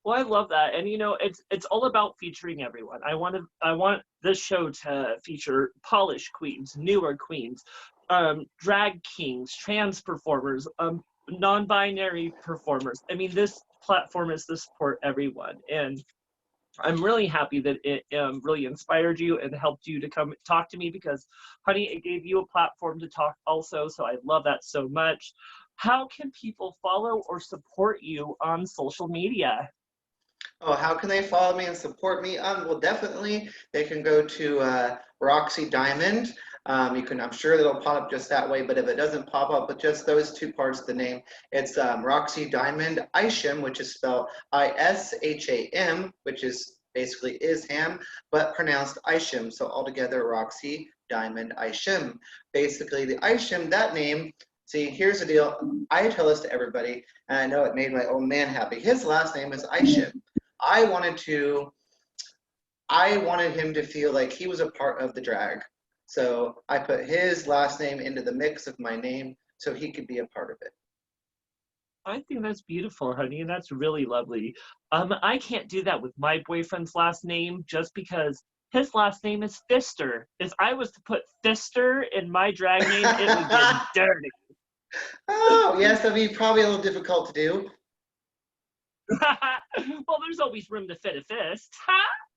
well, I love that. And you know, it's all about featuring everyone. I want this show to feature polished queens, newer queens, drag kings, trans performers, non-binary performers. I mean, this platform is to support everyone, and I'm really happy that it really inspired you and helped you to come talk to me, because, honey, it gave you a platform to talk also. So I love that so much. How can people follow or support you on social media? Oh, how can they follow me and support me? Well, definitely they can go to Roxy Diamond. I'm sure it'll pop up just that way, but if it doesn't pop up with just those two parts of the name, it's Roxy Diamond Isham, which is spelled Isham, which is basically is ham, but pronounced Isham. So altogether, Roxy Diamond Isham. Basically, the Isham, that name. See, here's the deal. I tell this to everybody, and I know it made my old man happy. His last name is Isham. I wanted to I wanted him to feel like he was a part of the drag. So I put his last name into the mix of my name so he could be a part of it. I think that's beautiful, honey, and that's really lovely. I can't do that with my boyfriend's last name just because his last name is Fister. If I was to put Fister in my drag name, it would get dirty. Oh, yes, that'd be probably a little difficult to do. Well, there's always room to fit a fist.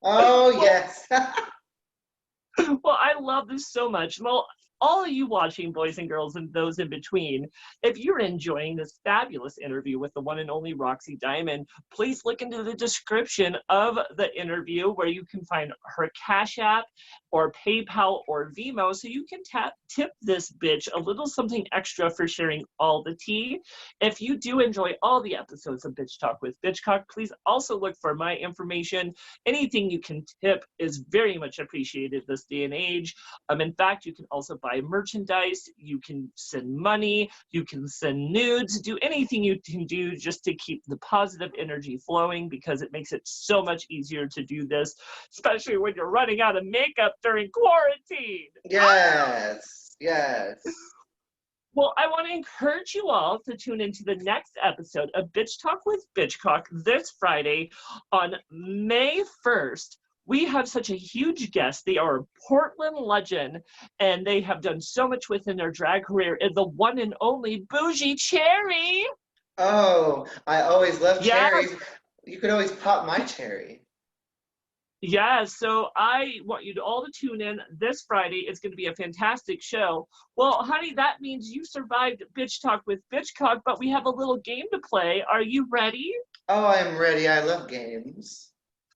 Oh, Well, yes. well, I love this so much. Well, all of you watching, boys and girls, and those in between, if you're enjoying this fabulous interview with the one and only Roxy Diamond, please look into the description of the interview where you can find her Cash App or PayPal or Venmo, so you can tip this bitch a little something extra for sharing all the tea. If you do enjoy all the episodes of Bitch Talk with Bitchcock, please also look for my information. Anything you can tip is very much appreciated this day and age. In fact, you can also buy merchandise, you can send money, you can send nudes, do anything you can do just to keep the positive energy flowing, because it makes it so much easier to do this, especially when you're running out of makeup during quarantine. Yes. Yes. Well, I want to encourage you all to tune into the next episode of Bitch Talk with Bitchcock this Friday on May 1st. We have such a huge guest. They are a Portland legend, and they have done so much within their drag career. Is the one and only Bougie Cherry. Oh, I always love Yes, cherries. You could always pop my cherry. yes. So I want you to all to tune in this Friday. It's going to be a fantastic show. Well, honey, that means you survived Bitch Talk with Bitchcock, but we have a little game to play. Are you ready? Oh, I'm ready. I love games.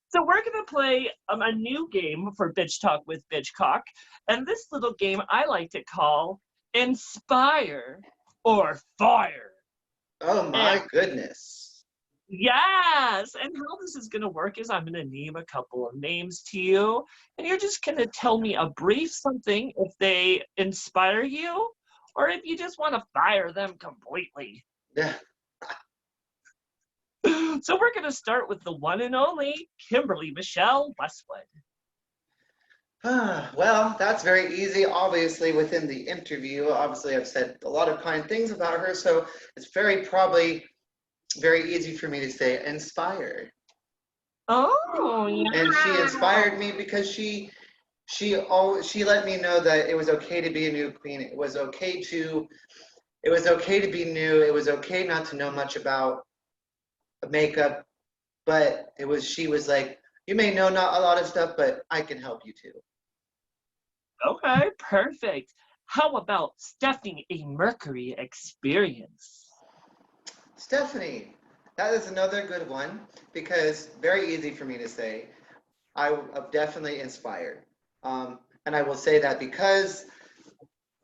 So we're going to play a new game for Bitch Talk with Bitchcock. And this little game I like to call Inspire or Fire. Oh my goodness. Yes. And how this is going to work is I'm going to name a couple of names to you. And you're just going to tell me a brief something if they inspire you or if you just want to fire them completely. Yeah. So we're going to start with the one and only Kimberly Michelle Westwood. Well, that's very easy. Obviously, within the interview, obviously I've said a lot of kind things about her, so it's probably very easy for me to say inspire. Oh, yeah. And she inspired me because she let me know that it was okay to be a new queen. It was okay to be new. It was okay not to know much about makeup, but she was like, you may know not a lot of stuff, but I can help you too. Okay, perfect. How about Stephanie A. Mercury experience? Stephanie, that is another good one because very easy for me to say. I'm definitely inspired. And I will say that because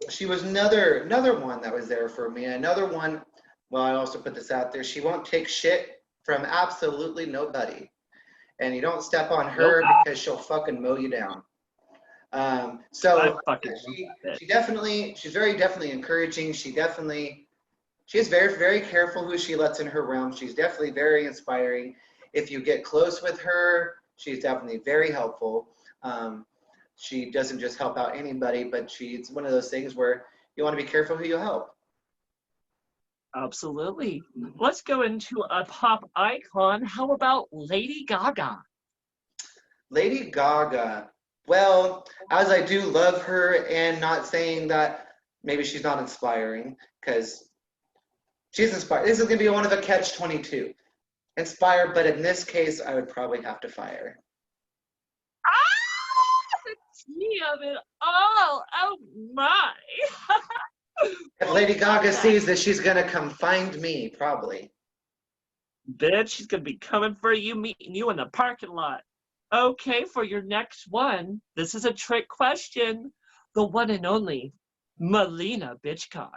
she was another one that was there for me. Another one, well, I also put this out there. She won't take shit from absolutely nobody. And you don't step on her because she'll fucking mow you down. So she's very definitely encouraging. She is very, very careful who she lets in her realm. She's definitely very inspiring. If you get close with her, she's definitely very helpful. She doesn't just help out anybody, but she's one of those things where you want to be careful who you help. Absolutely. Let's go into a pop icon. How about Lady Gaga? Lady Gaga. Well, as I do love her, and not saying that maybe she's not inspiring, because she's inspired. This is going to be one of a catch-22. Inspired, but in this case, I would probably have to fire. The tea of it all. Oh my. If Lady Gaga sees this, she's going to come find me, probably. Bitch, she's going to be coming for you, meeting you in the parking lot. Okay, for your next one, this is a trick question. The one and only Maliena Bitchcock.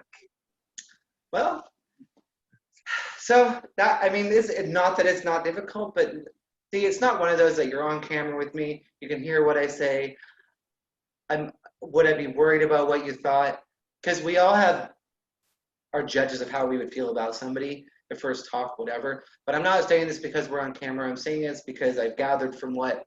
Well, so that, I mean, this, not that it's not difficult, but see, it's not one of those that you're on camera with me. You can hear what I say. Would I be worried about what you thought? Because we all have our judges of how we would feel about somebody, the first talk, whatever. But I'm not saying this because we're on camera. I'm saying this because I've gathered from what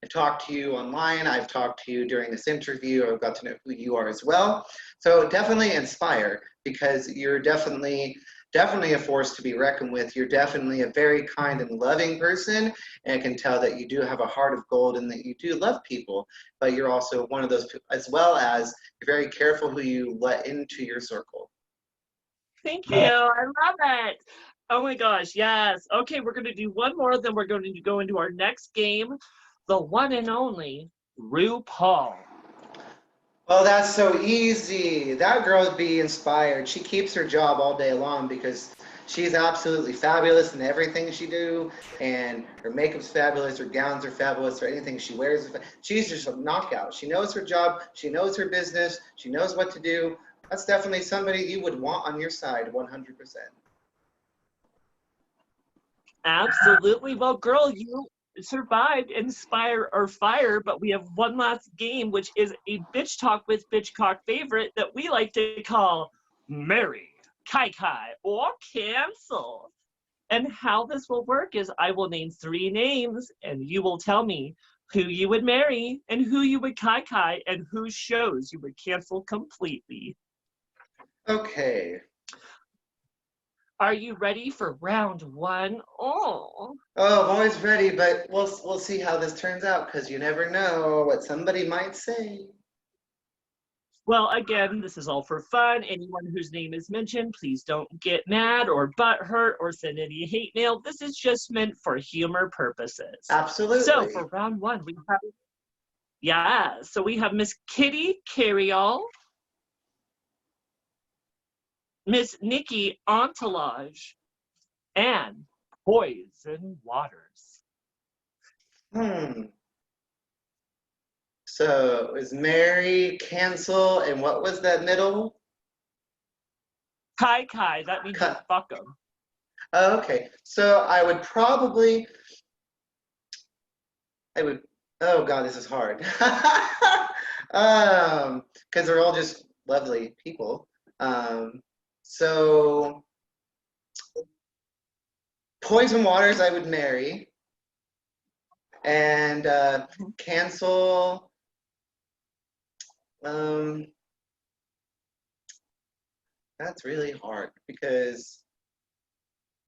I've talked to you online. I've talked to you during this interview. I've got to know who you are as well. So definitely inspire, because you're definitely a force to be reckoned with. You're definitely a very kind and loving person, and I can tell that you do have a heart of gold and that you do love people, but you're also one of those people, as well as you're very careful who you let into your circle. Thank you. I love it. Oh my gosh, yes. Okay, we're going to do one more, then we're going to go into our next game. The one and only RuPaul. Oh, that's so easy. That girl would be inspired. She keeps her job all day long because she's absolutely fabulous in everything she do, and her makeup's fabulous, her gowns are fabulous, or anything she wears. She's just a knockout. She knows her job. She knows her business. She knows what to do. That's definitely somebody you would want on your side, 100%. Absolutely. Well, girl, you survived Inspire or Fire, but we have one last game, which is a Bitch Talk with Bitchcock favorite that we like to call Marry, Kai Kai, or Cancel. And how this will work is I will name 3 names, and you will tell me who you would marry and who you would Kai Kai and whose shows you would cancel completely. Okay. Are you ready for round 1? Oh, I'm always ready, but we'll see how this turns out, because you never know what somebody might say. Well, again, this is all for fun. Anyone whose name is mentioned, please don't get mad or butthurt or send any hate mail. This is just meant for humor purposes. Absolutely. So for round 1, we have Miss Kitty Carryall, Miss Nikki Entourage, and Poison Waters. So it was marry, cancel, and what was that middle? Kai Kai, that means you fuck them. Oh, okay. So I would probably, oh God, this is hard. Because they're all just lovely people. So Poison Waters I would marry, and cancel. That's really hard because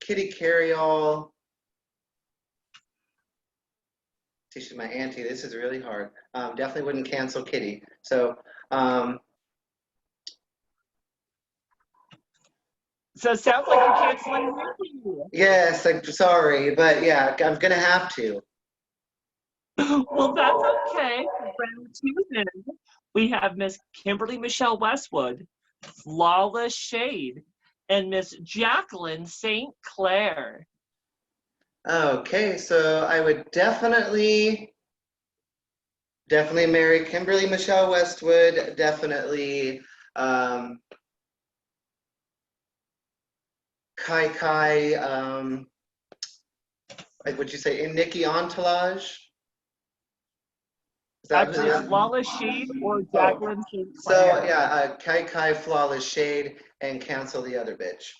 Kitty Carryall. She's my auntie. This is really hard. Definitely wouldn't cancel Kitty. So, So it sounds like you're canceling me. yes, I'm sorry, but yeah, I'm gonna have to. Well, that's okay. Round two then. We have Miss Kimberly Michelle Westwood, Flawless Shade, and Miss Jacqueline St. Clair. Okay, so I would definitely marry Kimberly Michelle Westwood. Definitely Kai Kai. Would you say Nikki Entourage? Is that who Actually, Flawless Shade or Oh, Jacqueline St. so Clair. yeah, Kai Kai, Flawless Shade, and cancel the other bitch.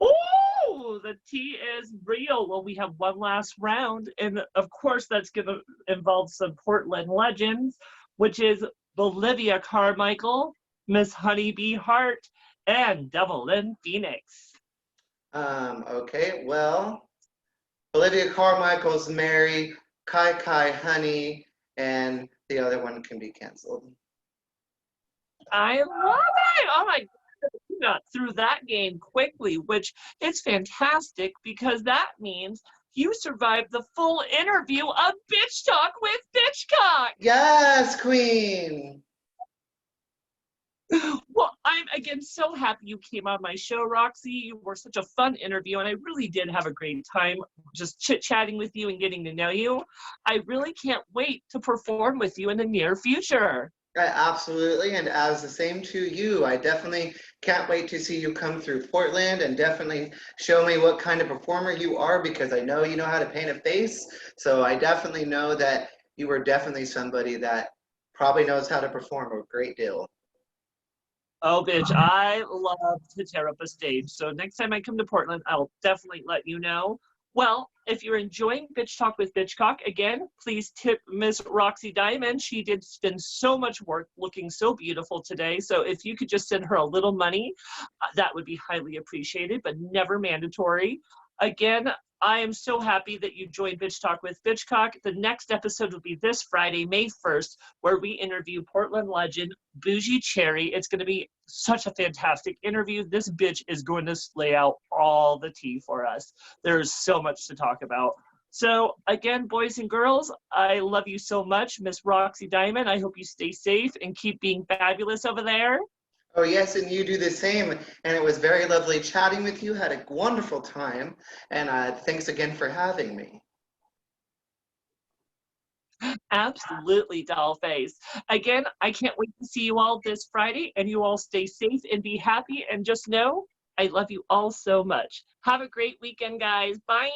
Oh, the tea is real. Well, we have one last round, and of course, that's going to involve some Portland legends, which is Bolivia Carmichael, Miss Honeybee Hart, and Devil Phoenix. Okay, well, Olivia Carmichael's Mary, Kai Kai Honey, and the other one can be canceled. I love it. Oh my God, you got through that game quickly, which is fantastic because that means you survived the full interview of Bitch Talk with Bitchcock. Yes, Queen. Well, I'm again so happy you came on my show, Roxy. You were such a fun interview, and I really did have a great time just chit-chatting with you and getting to know you. I really can't wait to perform with you in the near future. Absolutely, and as the same to you, I definitely can't wait to see you come through Portland and definitely show me what kind of performer you are because I know you know how to paint a face. So I definitely know that you are definitely somebody that probably knows how to perform a great deal. Oh, bitch, I love to tear up a stage. So next time I come to Portland, I'll definitely let you know. Well, if you're enjoying Bitch Talk with Bitchcock, again, please tip Miss Roxy Diamond. She did spend so much work looking so beautiful today. So if you could just send her a little money, that would be highly appreciated, but never mandatory. Again, I am so happy that you joined Bitch Talk with Bitchcock. The next episode will be this Friday, May 1st, where we interview Portland legend Bougie Cherry. It's going to be such a fantastic interview. This bitch is going to lay out all the tea for us. There's so much to talk about. So again, boys and girls, I love you so much. Miss Roxy Diamond, I hope you stay safe and keep being fabulous over there. Oh, yes, and you do the same. And it was very lovely chatting with you. Had a wonderful time. And thanks again for having me. Absolutely, Dollface. Again, I can't wait to see you all this Friday, and you all stay safe and be happy. And just know, I love you all so much. Have a great weekend, guys. Bye.